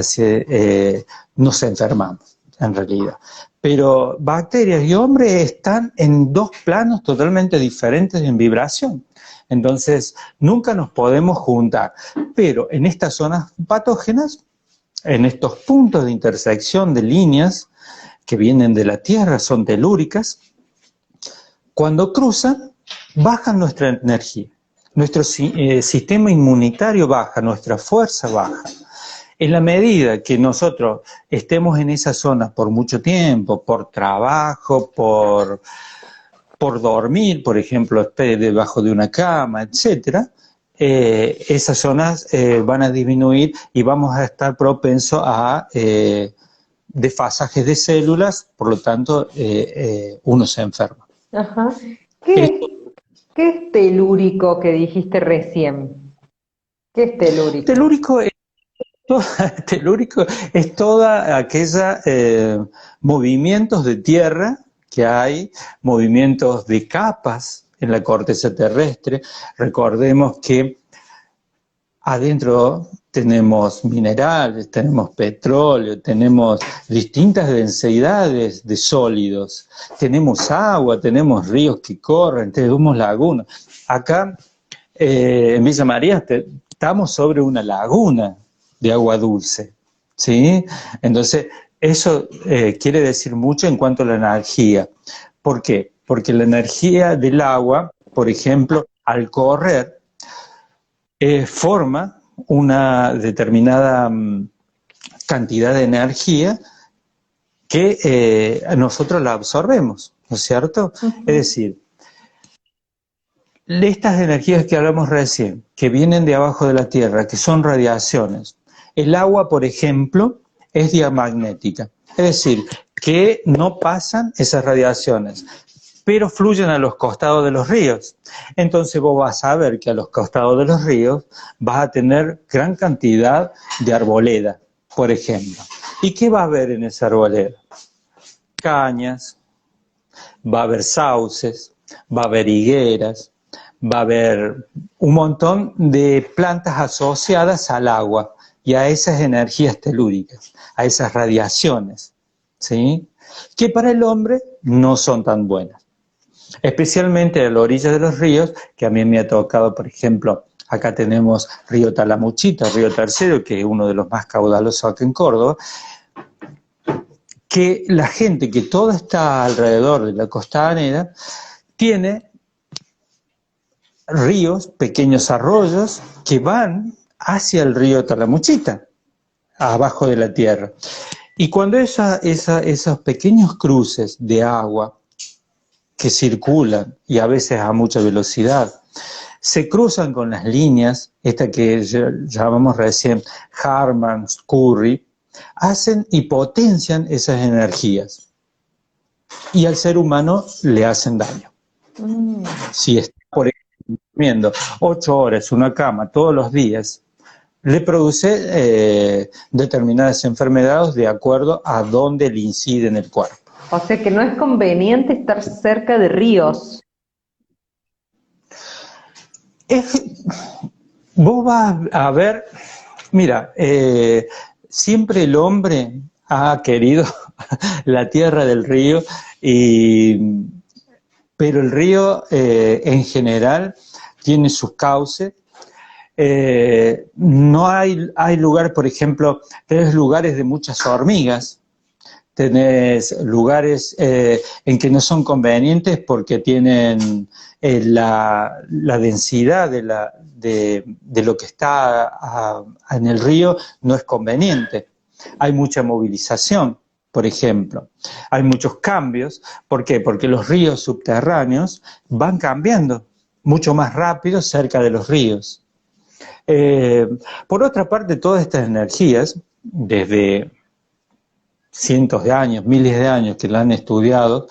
nos enfermamos, en realidad. Pero bacterias y hombres están en dos planos totalmente diferentes en vibración. Entonces, nunca nos podemos juntar. Pero en estas zonas patógenas, en estos puntos de intersección de líneas que vienen de la Tierra, son telúricas, cuando cruzan, bajan nuestra energía. Nuestro sistema inmunitario baja, nuestra fuerza baja. En la medida que nosotros estemos en esa zona por mucho tiempo, por trabajo, por dormir, por ejemplo, esté debajo de una cama, etcétera, esas zonas van a disminuir y vamos a estar propensos a desfasajes de células, por lo tanto, uno se enferma. Ajá. ¿Qué, qué es telúrico que dijiste recién? ¿Qué es telúrico? Telúrico telúrico es toda aquella movimientos de tierra que hay, movimientos de capas en la corteza terrestre. Recordemos que adentro tenemos minerales, tenemos petróleo, tenemos distintas densidades de sólidos, tenemos agua, tenemos ríos que corren, tenemos lagunas. Acá en Villa María estamos sobre una laguna de agua dulce, ¿sí? Entonces, eso quiere decir mucho en cuanto a la energía. ¿Por qué? Porque la energía del agua, por ejemplo, al correr, forma una determinada cantidad de energía que nosotros la absorbemos, ¿no es cierto? Es decir, estas energías que hablamos recién, que vienen de abajo de la Tierra, que son radiaciones, el agua, por ejemplo, es diamagnética, es decir, que no pasan esas radiaciones, pero fluyen a los costados de los ríos. Entonces vos vas a ver que a los costados de los ríos vas a tener gran cantidad de arboleda, por ejemplo. ¿Y qué va a haber en esa arboleda? Cañas, va a haber sauces, va a haber higueras, va a haber un montón de plantas asociadas al agua y a esas energías telúricas, a esas radiaciones, ¿sí? Que para el hombre no son tan buenas. Especialmente a la orilla de los ríos, que a mí me ha tocado, por ejemplo, acá tenemos Río Talamuchita, Río Tercero, que es uno de los más caudalosos acá en Córdoba, que la gente que toda está alrededor de la costanera tiene ríos, pequeños arroyos, que van hacia el río Talamuchita, abajo de la tierra. Y cuando esos pequeños cruces de agua que circulan, y a veces a mucha velocidad, se cruzan con las líneas, esta que llamamos recién Harman, Curry, hacen y potencian esas energías. Y al ser humano le hacen daño. Si está, por ejemplo, durmiendo 8 horas en una cama todos los días, le produce determinadas enfermedades de acuerdo a dónde le incide en el cuerpo. O sea que no es conveniente estar cerca de ríos. Vos vas a ver, mira, siempre el hombre ha querido la tierra del río, pero el río en general tiene sus cauces. No hay lugar, por ejemplo, tenés lugares de muchas hormigas, tenés lugares en que no son convenientes porque tienen la densidad de lo que está en el río no es conveniente. Hay mucha movilización, por ejemplo. Hay muchos cambios. ¿Por qué? Porque los ríos subterráneos van cambiando mucho más rápido cerca de los ríos. Por otra parte, todas estas energías, desde cientos de años, miles de años que la han estudiado,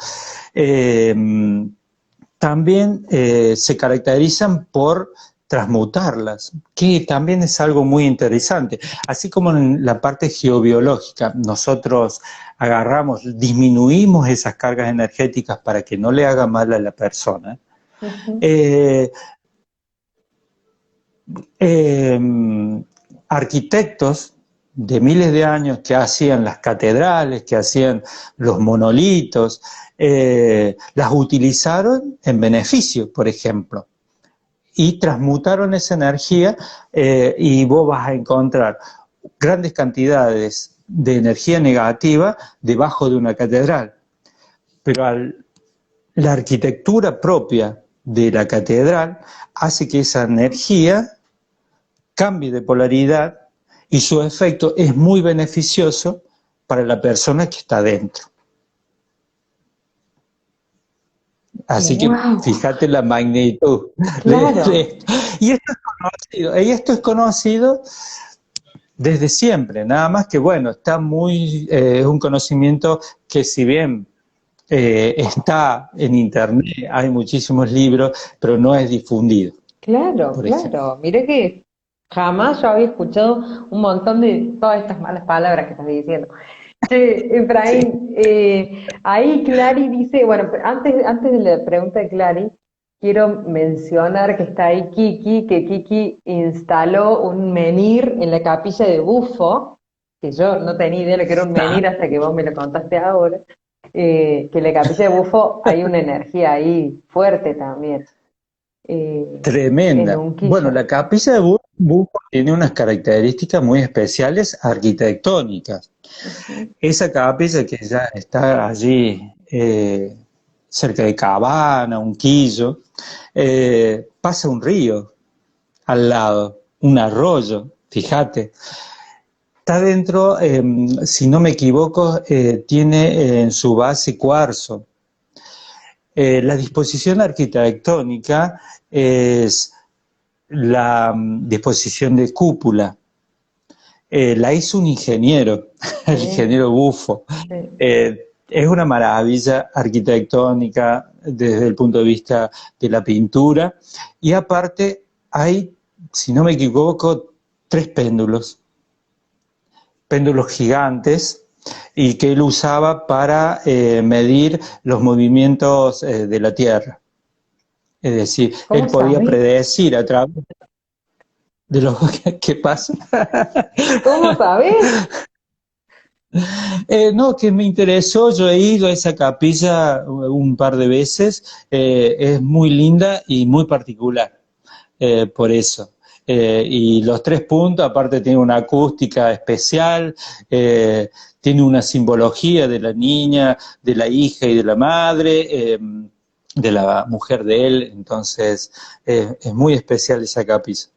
también se caracterizan por transmutarlas, que también es algo muy interesante. Así como en la parte geobiológica, nosotros agarramos, disminuimos esas cargas energéticas para que no le haga mal a la persona, arquitectos de miles de años que hacían las catedrales, que hacían los monolitos, las utilizaron en beneficio, por ejemplo, y transmutaron esa energía y vos vas a encontrar grandes cantidades de energía negativa debajo de una catedral. Pero la arquitectura propia de la catedral hace que esa energía cambie de polaridad y su efecto es muy beneficioso para la persona que está dentro. Así que fíjate la magnitud de esto. Y esto es conocido desde siempre, nada más que bueno, está es un conocimiento que si bien está en internet, hay muchísimos libros, pero no es difundido. Claro, claro. Mire que jamás yo había escuchado un montón de todas estas malas palabras que estás diciendo. Efraín, ahí Clary dice, bueno, antes de la pregunta de Clary, quiero mencionar que está ahí Kiki, que Kiki instaló un menhir en la capilla de Bufo, que yo no tenía idea de lo que era un menhir hasta que vos me lo contaste ahora, que en la capilla de Bufo hay una energía ahí fuerte también. Tremenda. Bueno, la capilla de Bufo tiene unas características muy especiales arquitectónicas. Esa capilla que ya está allí cerca de Cabana, Unquillo, pasa un río al lado, un arroyo, fíjate. Está dentro, si no me equivoco, tiene en su base cuarzo. La disposición arquitectónica es la disposición de cúpula. La hizo un ingeniero, el ingeniero Buffo. Es una maravilla arquitectónica desde el punto de vista de la pintura, y aparte hay, si no me equivoco, 3 péndulos gigantes, y que él usaba para medir los movimientos de la Tierra. Es decir, él podía predecir a través de lo que pasa. ¿Cómo sabes? No, que me interesó, yo he ido a esa capilla un par de veces, es muy linda y muy particular, por eso. Y los 3 puntos, aparte tiene una acústica especial, tiene una simbología de la niña, de la hija y de la madre, de la mujer de él, entonces es muy especial esa capilla.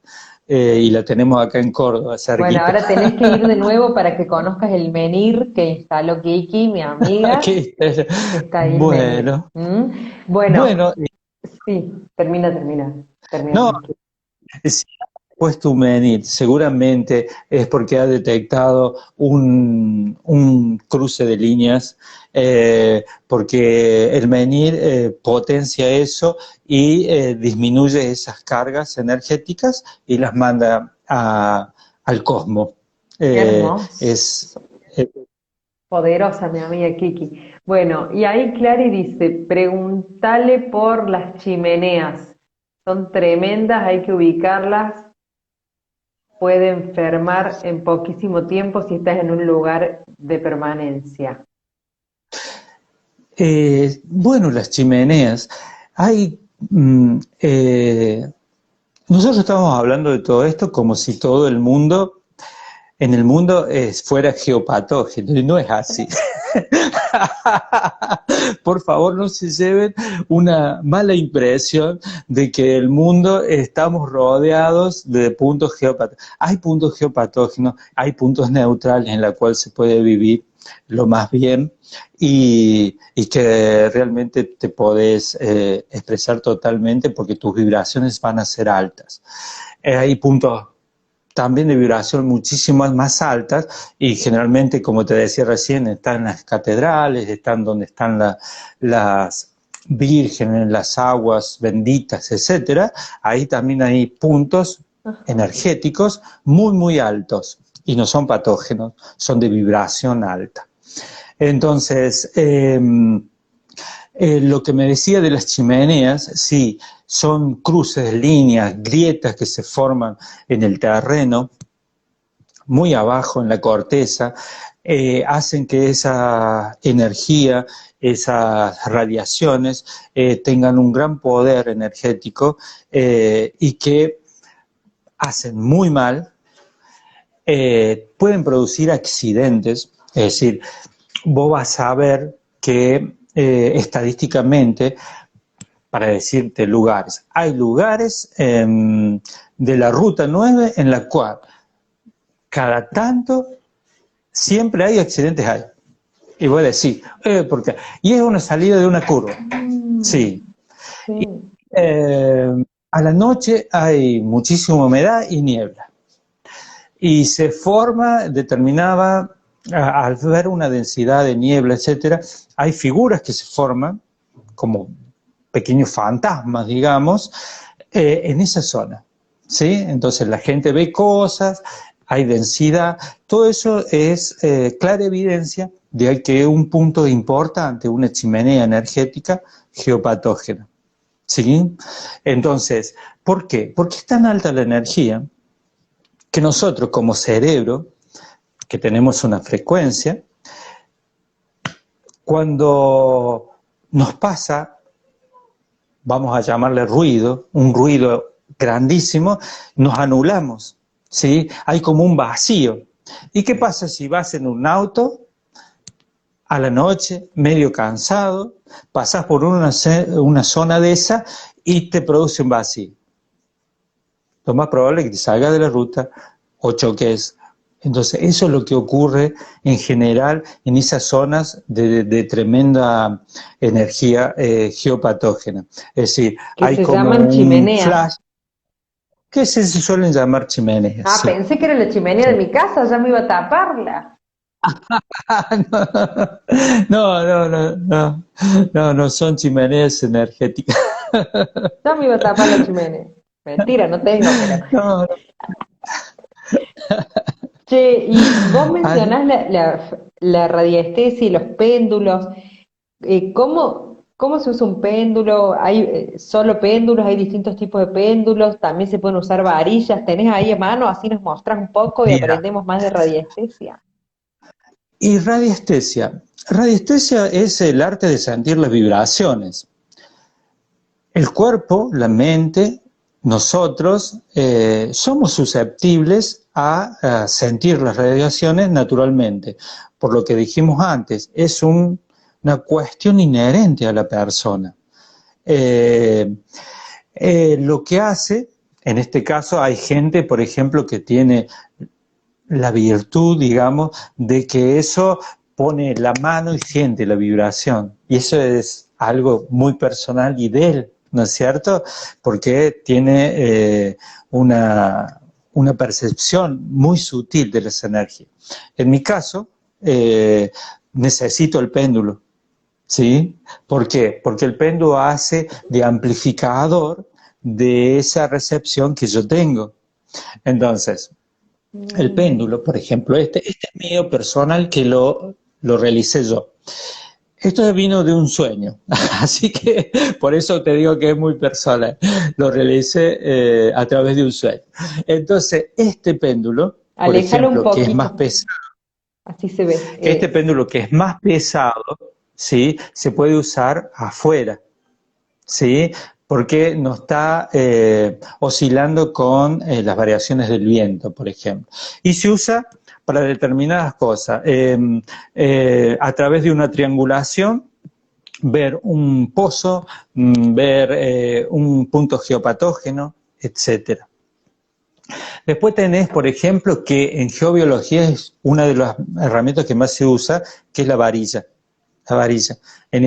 Y la tenemos acá en Córdoba, cerquita. Bueno, ahora tenés que ir de nuevo para que conozcas el menhir que instaló Kiki, mi amiga. Está ahí bueno. el menhir. Bueno, sí, termina. No, si ha puesto un menhir, seguramente es porque ha detectado un cruce de líneas, porque el menhir potencia eso y disminuye esas cargas energéticas y las manda al cosmos. Es poderosa mi amiga Kiki. Bueno, y ahí Clary dice, pregúntale por las chimeneas. Son tremendas, hay que ubicarlas. Puede enfermar en poquísimo tiempo si estás en un lugar de permanencia. Bueno, las chimeneas. Hay... nosotros estamos hablando de todo esto como si todo el mundo, en el mundo fuera geopatógeno, y no es así. Por favor, no se lleven una mala impresión de que el mundo estamos rodeados de puntos geopatógenos. Hay puntos geopatógenos, hay puntos neutrales en los cuales se puede vivir lo más bien y que realmente te podés expresar totalmente porque tus vibraciones van a ser altas. Hay puntos también de vibración muchísimo más altas y generalmente, como te decía recién, están en las catedrales, están donde están las vírgenes, las aguas benditas, etcétera. Ahí también hay puntos energéticos muy, muy altos y no son patógenos, son de vibración alta. Entonces, lo que me decía de las chimeneas, sí, son cruces de líneas, grietas que se forman en el terreno, muy abajo en la corteza, hacen que esa energía, esas radiaciones tengan un gran poder energético y que hacen muy mal, pueden producir accidentes, es decir, vos vas a ver que estadísticamente, para decirte lugares, hay lugares de la Ruta 9 en la cual cada tanto siempre hay accidentes ahí. Y voy a decir, ¿por qué? Y es una salida de una curva. Sí. Y, a la noche hay muchísima humedad y niebla. Y se forma determinada, al ver una densidad de niebla, etcétera, hay figuras que se forman como pequeños fantasmas, digamos, en esa zona, ¿sí? Entonces la gente ve cosas, hay densidad, todo eso es clara evidencia de que un punto importante, una chimenea energética geopatógena, ¿sí? Entonces, ¿por qué? Porque es tan alta la energía que nosotros como cerebro, que tenemos una frecuencia, cuando nos pasa, vamos a llamarle ruido, un ruido grandísimo, nos anulamos, ¿sí? Hay como un vacío. ¿Y qué pasa si vas en un auto a la noche, medio cansado, pasás por una zona de esa y te produce un vacío? lo más probable es que te salgas de la ruta o choques. Entonces, eso es lo que ocurre en general en esas zonas de tremenda energía geopatógena. Es decir, Que hay se como llaman un chimeneas. flash, que se suelen llamar chimeneas, Ah, sí. pensé que era la chimenea de Sí. mi casa, ya me iba a taparla. No, no, no, no, no, no son chimeneas energéticas. Ya me iba a tapar la chimenea. Mentira, no tengo, pero... No, Che, y vos no. mencionás la radiestesia y los péndulos. ¿Cómo se usa un péndulo? ¿Hay solo péndulos? ¿Hay distintos tipos de péndulos? ¿También se pueden usar varillas? ¿Tenés ahí a mano? Así nos mostrás un poco y Mira, aprendemos más de radiestesia. y radiestesia. Radiestesia es el arte de sentir las vibraciones. El cuerpo, la mente, nosotros somos susceptibles a sentir las radiaciones naturalmente. Por lo que dijimos antes, es una cuestión inherente a la persona. Eh, lo que hace, en este caso hay gente, por ejemplo, que tiene la virtud, digamos, de que eso pone la mano y siente la vibración. Y eso es algo muy personal y de él, ¿no es cierto? Porque tiene una percepción muy sutil de las energías. En mi caso, necesito el péndulo, ¿sí? ¿Por qué? Porque el péndulo hace de amplificador de esa recepción que yo tengo. Entonces, el Mm. péndulo, por ejemplo, este es mío personal que lo realicé yo. Esto vino de un sueño, así que por eso te digo que es muy personal. Lo realicé a través de un sueño. Entonces, este péndulo, por Aléjalo un ejemplo, que es más poquito, pesado, así se ve. este Eso. péndulo que es más pesado, ¿sí? Se puede usar afuera, ¿sí? Porque no está oscilando con las variaciones del viento, por ejemplo. Y se usa para determinadas cosas, a través de una triangulación, ver un pozo, ver un punto geopatógeno, etcétera. Después tenés, por ejemplo, que en geobiología es una de las herramientas que más se usa, que es la varilla. La varilla. En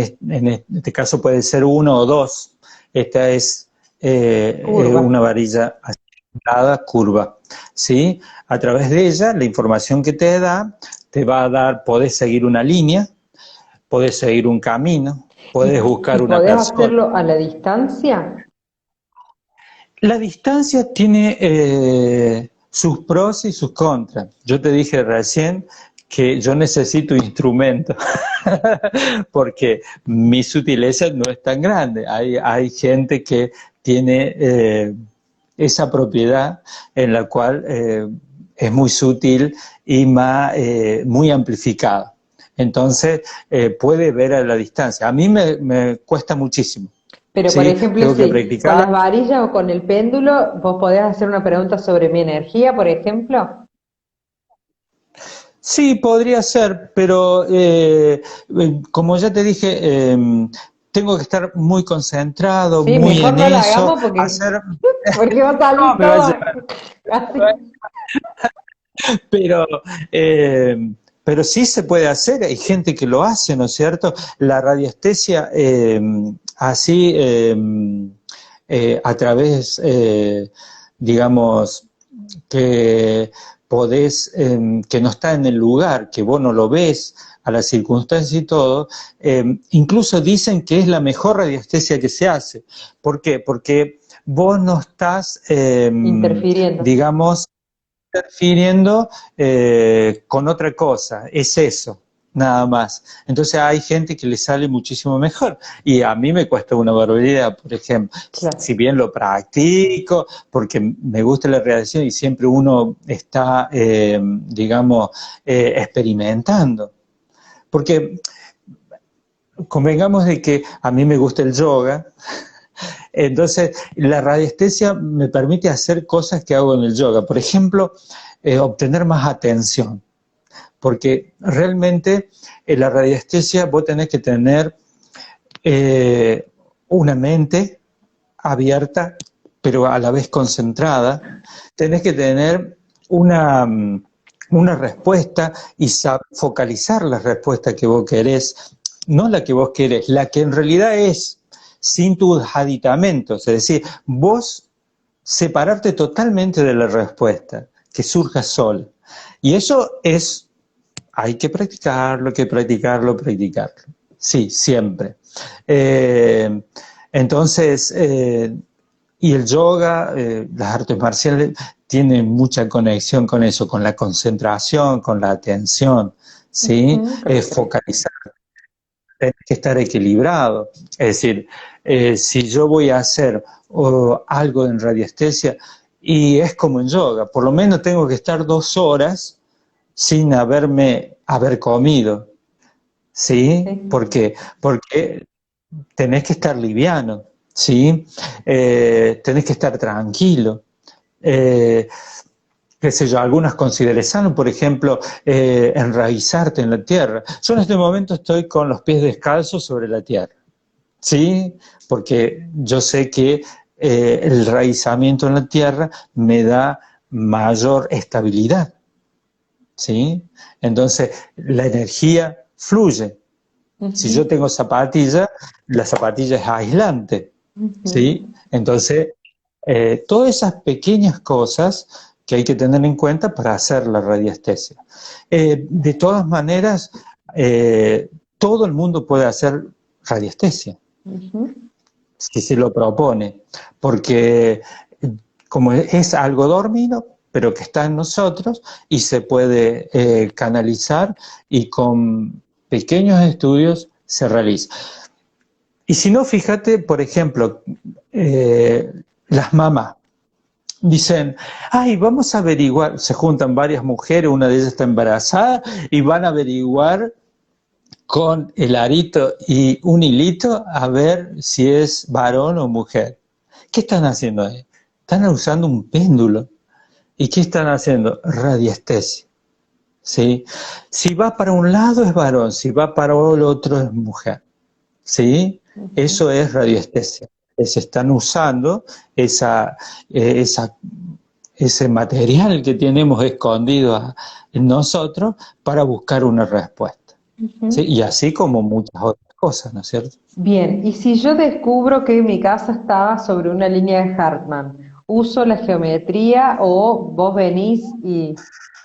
este caso puede ser uno o dos. Esta es Curva. una varilla asimilada, curva. ¿Sí? A través de ella, la información que te da, te va a dar, podés seguir una línea, podés seguir un camino, podés ¿Y buscar una podés persona. hacerlo a la distancia? La distancia tiene sus pros y sus contras. Yo te dije recién que yo necesito instrumentos porque mi sutileza no es tan grande. Hay gente que tiene esa propiedad en la cual es muy sutil y muy amplificada. Entonces puede ver a la distancia. A mí me cuesta muchísimo. Pero, por Sí, ejemplo, tengo que sí, con practicar. las varillas o con el péndulo, vos podés hacer una pregunta sobre mi energía, por ejemplo. Sí, podría ser, pero como ya te dije, tengo que estar muy concentrado, Sí, muy mejor en no la eso, hagamos porque, hacer, porque va a no, salir me va a todo llevar, así. pero, eh, pero sí se puede hacer, hay gente que lo hace, ¿no es cierto? La radiestesia, así, a través, digamos, que podés, que no está en el lugar, que vos no lo ves, a las circunstancias y todo, incluso dicen que es la mejor radiestesia que se hace. ¿Por qué? Porque vos no estás, Interfiriendo. digamos, interfiriendo con otra cosa, es eso, nada más. Entonces hay gente que le sale muchísimo mejor y a mí me cuesta una barbaridad, por ejemplo, si Claro. bien lo practico, porque me gusta la reacción y siempre uno está, digamos, experimentando. Porque convengamos de que a mí me gusta el yoga, entonces, la radiestesia me permite hacer cosas que hago en el yoga. Por ejemplo, obtener más atención. Porque realmente en la radiestesia vos tenés que tener una mente abierta pero a la vez concentrada, tenés que tener una respuesta y focalizar la respuesta que vos querés, no la que vos querés, la que en realidad es, sin tus aditamentos, es decir, vos separarte totalmente de la respuesta, que surja sola. Y eso es, hay que practicarlo, practicarlo. Sí, siempre. Entonces, y el yoga, las artes marciales, tienen mucha conexión con eso, con la concentración, con la atención, ¿sí? Focalizar, tenés que estar equilibrado. Es decir, si yo voy a hacer algo en radiestesia, y es como en yoga, por lo menos tengo que estar 2 horas sin haber comido, ¿sí? Porque tenés que estar liviano, ¿sí? Tenés que estar tranquilo. Qué sé yo, algunas consideraciones, por ejemplo, enraizarte en la tierra. Yo en este momento estoy con los pies descalzos sobre la tierra, ¿sí? Porque yo sé que el enraizamiento en la tierra me da mayor estabilidad, ¿sí? Entonces, la energía fluye. Si yo tengo zapatilla, la zapatilla es aislante, ¿sí? Entonces, todas esas pequeñas cosas que hay que tener en cuenta para hacer la radiestesia. De todas maneras, todo el mundo puede hacer radiestesia, si se lo propone, porque como es algo dormido, pero que está en nosotros y se puede canalizar y con pequeños estudios se realiza. Y si no, fíjate, por ejemplo, las mamás dicen, ay, vamos a averiguar, se juntan varias mujeres, una de ellas está embarazada, y van a averiguar con el arito y un hilito a ver si es varón o mujer. ¿Qué están haciendo ahí? Están usando un péndulo. ¿Y qué están haciendo? Radiestesia. ¿Sí? Si va para un lado es varón, si va para el otro es mujer. ¿Sí? Eso es radiestesia. Se están usando ese material que tenemos escondido en nosotros para buscar una respuesta. ¿Sí? Y así como muchas otras cosas, ¿no es cierto? Bien, y si yo descubro que mi casa estaba sobre una línea de Hartmann, ¿uso la geometría o vos venís y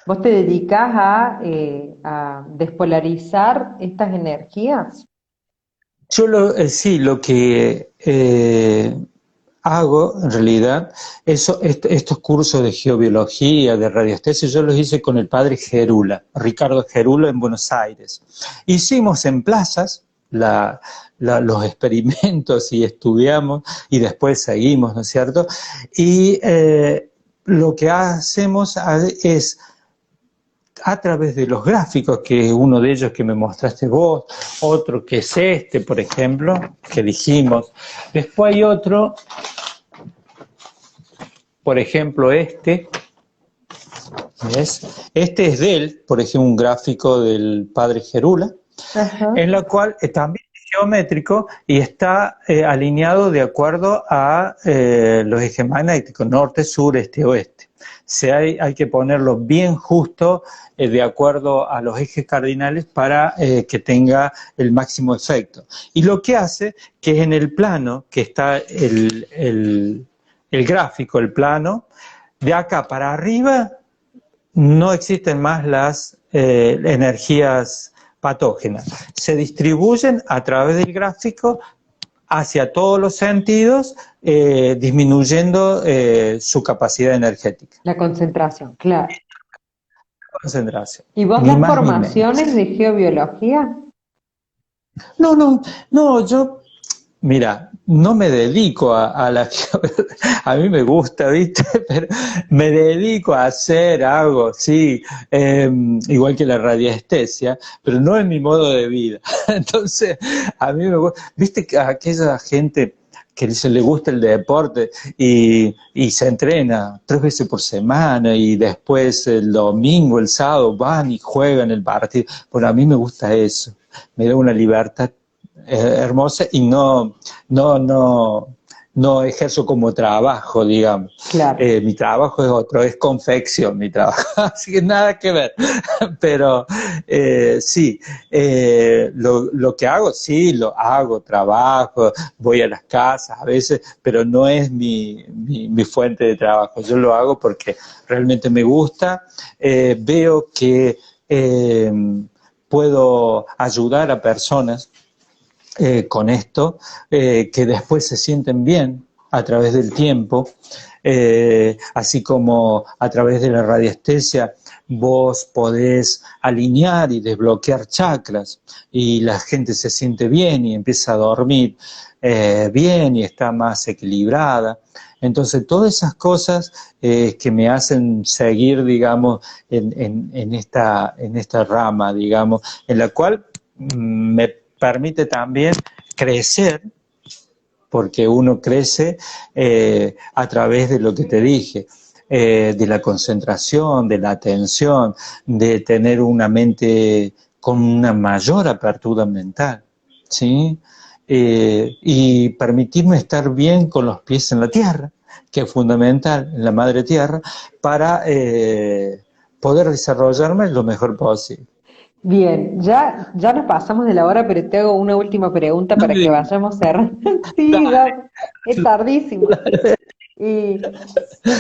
vos te dedicás a despolarizar estas energías? Yo sí, lo que hago en realidad, estos cursos de geobiología, de radiestesia, yo los hice con el padre Gerula, Ricardo Gerula en Buenos Aires. Hicimos en plazas los experimentos y estudiamos y después seguimos, ¿no es cierto? Y lo que hacemos es a través de los gráficos, que uno de ellos que me mostraste vos, otro que es este, por ejemplo, que dijimos. Después hay otro, por ejemplo, este. ¿Ves? Este es de él, por ejemplo, un gráfico del padre Gerula, en la cual también es geométrico y está alineado de acuerdo a los ejes magnéticos, norte, sur, este, oeste. Hay que ponerlo bien justo de acuerdo a los ejes cardinales para que tenga el máximo efecto. Y lo que hace que en el plano, que está el gráfico, el plano, de acá para arriba no existen más las energías patógenas. Se distribuyen a través del gráfico hacia todos los sentidos, disminuyendo su capacidad energética. La concentración, claro. Concentración. ¿Y vos das formaciones de geobiología? No, yo, mira, no me dedico a la a mí me gusta, ¿viste? Pero me dedico a hacer algo, sí, igual que la radiestesia, pero no es mi modo de vida. Entonces, a mí me gusta, ¿viste? Que aquella gente que se le gusta el deporte y se entrena 3 veces por semana y después el domingo, el sábado van y juegan el partido. Bueno, a mí me gusta eso, me da una libertad hermosa y no no ejerzo como trabajo, digamos. Claro. Mi trabajo es otro, es confección mi trabajo, así que nada que ver. Pero sí, lo que hago, sí, lo hago, trabajo, voy a las casas a veces, pero no es mi fuente de trabajo. Yo lo hago porque realmente me gusta, veo que puedo ayudar a personas con esto, que después se sienten bien a través del tiempo, así como a través de la radiestesia vos podés alinear y desbloquear chakras y la gente se siente bien y empieza a dormir bien y está más equilibrada. Entonces, todas esas cosas que me hacen seguir, digamos, en esta rama, digamos, en la cual me permite también crecer, porque uno crece a través de lo que te dije, de la concentración, de la atención, de tener una mente con una mayor apertura mental, ¿sí? Y permitirme estar bien con los pies en la tierra, que es fundamental en la madre tierra, para poder desarrollarme lo mejor posible. Bien, ya nos pasamos de la hora, pero te hago una última pregunta No para me que digas, vayamos cerrando. Sí, dale, ya es tardísimo. Y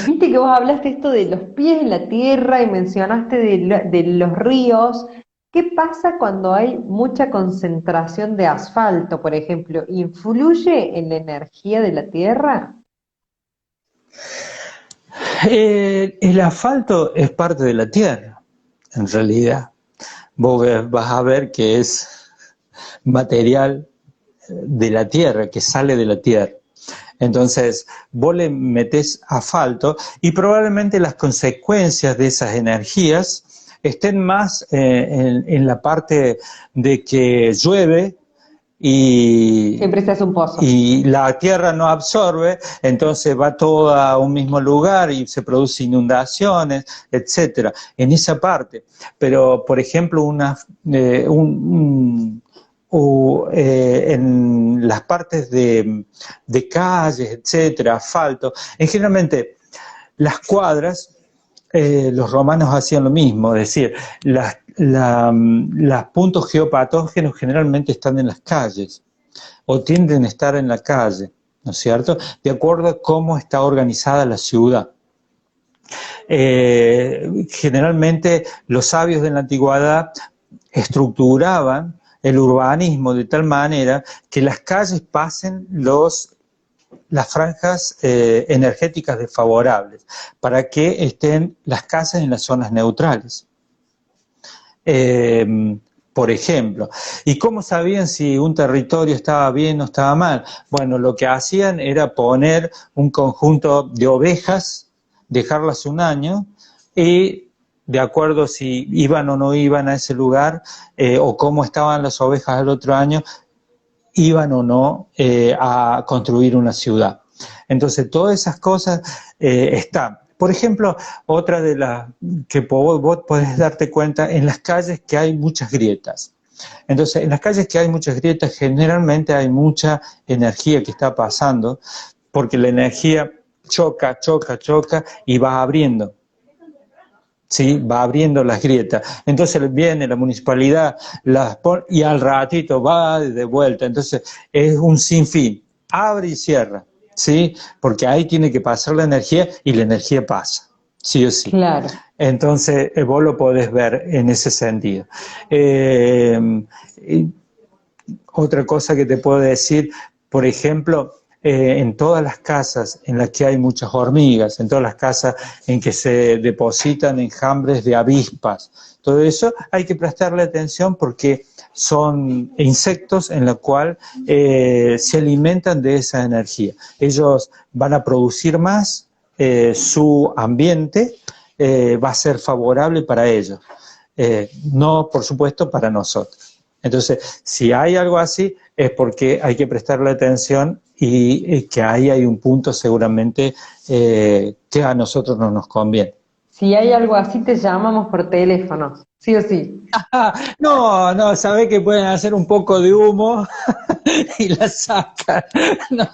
viste que vos hablaste esto de los pies en la tierra y mencionaste de los ríos. ¿Qué pasa cuando hay mucha concentración de asfalto, por ejemplo? ¿Influye en la energía de la tierra? el asfalto es parte de la tierra, en realidad. Vas a ver que es material de la tierra, que sale de la tierra. Entonces, vos le metés asfalto y probablemente las consecuencias de esas energías estén más en la parte de que llueve y, Siempre se hace un pozo. y la tierra no absorbe, entonces va todo a un mismo lugar y se producen inundaciones, etcétera, en esa parte. Pero, por ejemplo, en las partes de calles, etcétera, asfalto, generalmente las cuadras, los romanos hacían lo mismo, es decir, los puntos geopatógenos generalmente están en las calles o tienden a estar en la calle, ¿no es cierto? De acuerdo a cómo está organizada la ciudad. Generalmente los sabios de la antigüedad estructuraban el urbanismo de tal manera que las calles pasen las franjas energéticas desfavorables para que estén las casas en las zonas neutrales. Por ejemplo, ¿y cómo sabían si un territorio estaba bien o estaba mal? Bueno, lo que hacían era poner un conjunto de ovejas, dejarlas un año y de acuerdo si iban o no iban a ese lugar o cómo estaban las ovejas el otro año, iban o no a construir una ciudad. Entonces, todas esas cosas están. Por ejemplo, otra de las que vos podés darte cuenta, en las calles que hay muchas grietas. Entonces, en las calles que hay muchas grietas, generalmente hay mucha energía que está pasando, porque la energía choca y va abriendo. ¿Sí? Va abriendo las grietas. Entonces viene la municipalidad y al ratito va de vuelta. Entonces es un sinfín. Abre y cierra, ¿sí? Porque ahí tiene que pasar la energía y la energía pasa, sí o sí. Claro. Entonces vos lo podés ver en ese sentido. Otra cosa que te puedo decir, por ejemplo, en todas las casas en las que hay muchas hormigas, en todas las casas en que se depositan enjambres de avispas, todo eso hay que prestarle atención porque son insectos en los cuales se alimentan de esa energía. Ellos van a producir más, su ambiente va a ser favorable para ellos, no por supuesto para nosotros. Entonces, si hay algo así, es porque hay que prestarle atención y que ahí hay un punto seguramente que a nosotros no nos conviene. Si hay algo así, te llamamos por teléfono, sí o sí. No, no, sabés que pueden hacer un poco de humo y la sacan. No,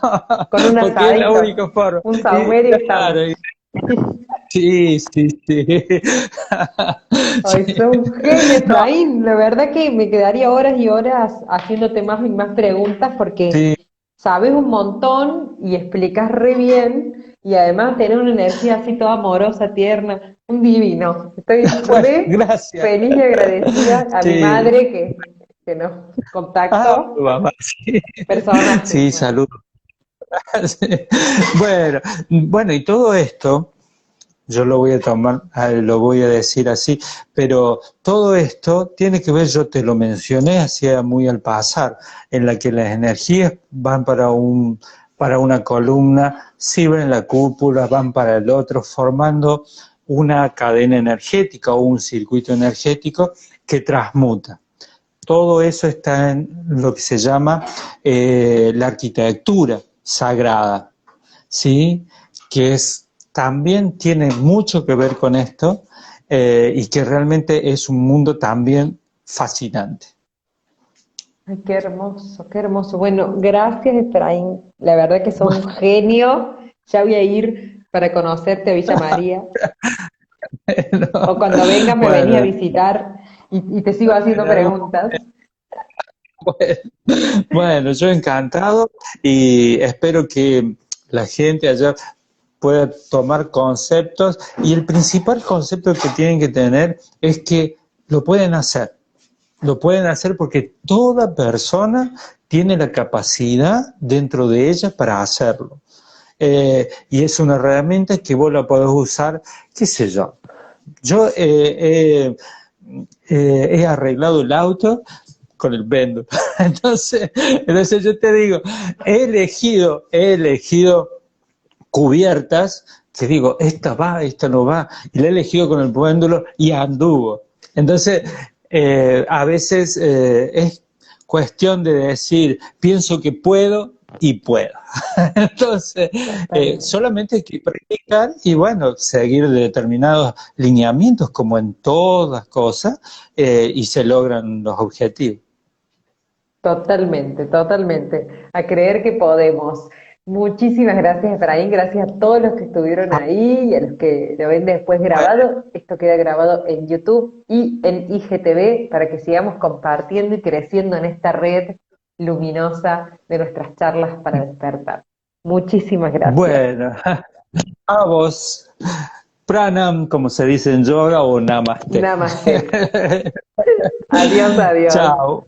Con un porque es la asadito, única forma. un Y, saumerio estamos. claro, sí, sí, sí. Ay, Sí. sos un genio, No, Efraín. La verdad que me quedaría horas y horas haciéndote más y más preguntas porque sí. sabes un montón y explicas re bien y además tenés una energía así toda amorosa, tierna, un divino. Estoy Bueno, re gracias. feliz y agradecida a mi Sí. madre que nos Ah, contactó mamá, sí. personajes. Sí, Bueno, salud. Sí. Bueno, bueno, y todo esto, yo lo voy a tomar, lo voy a decir así, pero todo esto tiene que ver, yo te lo mencioné hacía muy al pasar, en la que las energías van para una columna, sirven en la cúpula, van para el otro, formando una cadena energética o un circuito energético que transmuta. Todo eso está en lo que se llama la arquitectura sagrada, ¿sí? Que es, también tiene mucho que ver con esto y que realmente es un mundo también fascinante. ay, qué hermoso, qué hermoso. Bueno, gracias, Efraín. La verdad que sos un genio. Ya voy a ir para conocerte a Villa María. O No, cuando vengas me venís a bueno, visitar y te sigo haciendo en algún preguntas. bueno, yo encantado y espero que la gente allá pueda tomar conceptos y el principal concepto que tienen que tener es que lo pueden hacer. Lo pueden hacer porque toda persona tiene la capacidad dentro de ella para hacerlo. Y es una herramienta que vos la podés usar, qué sé yo. Yo he arreglado el auto con el péndulo. Entonces yo te digo, he elegido cubiertas que digo, esta va, esta no va, y la he elegido con el péndulo y anduvo. Entonces, a veces es cuestión de decir, pienso que puedo y puedo. Entonces, Totalmente. solamente hay que practicar y bueno, seguir determinados lineamientos como en todas cosas y se logran los objetivos. Totalmente, totalmente. A creer que podemos. Muchísimas gracias, Efraín. Gracias a todos los que estuvieron ahí y a los que lo ven después Bueno, grabado. Esto queda grabado en YouTube y en IGTV para que sigamos compartiendo y creciendo en esta red luminosa de nuestras charlas para despertar. Muchísimas gracias. bueno, a vos. Pranam, como se dice en yoga, o namaste. Namaste. Adiós, adiós. Chao.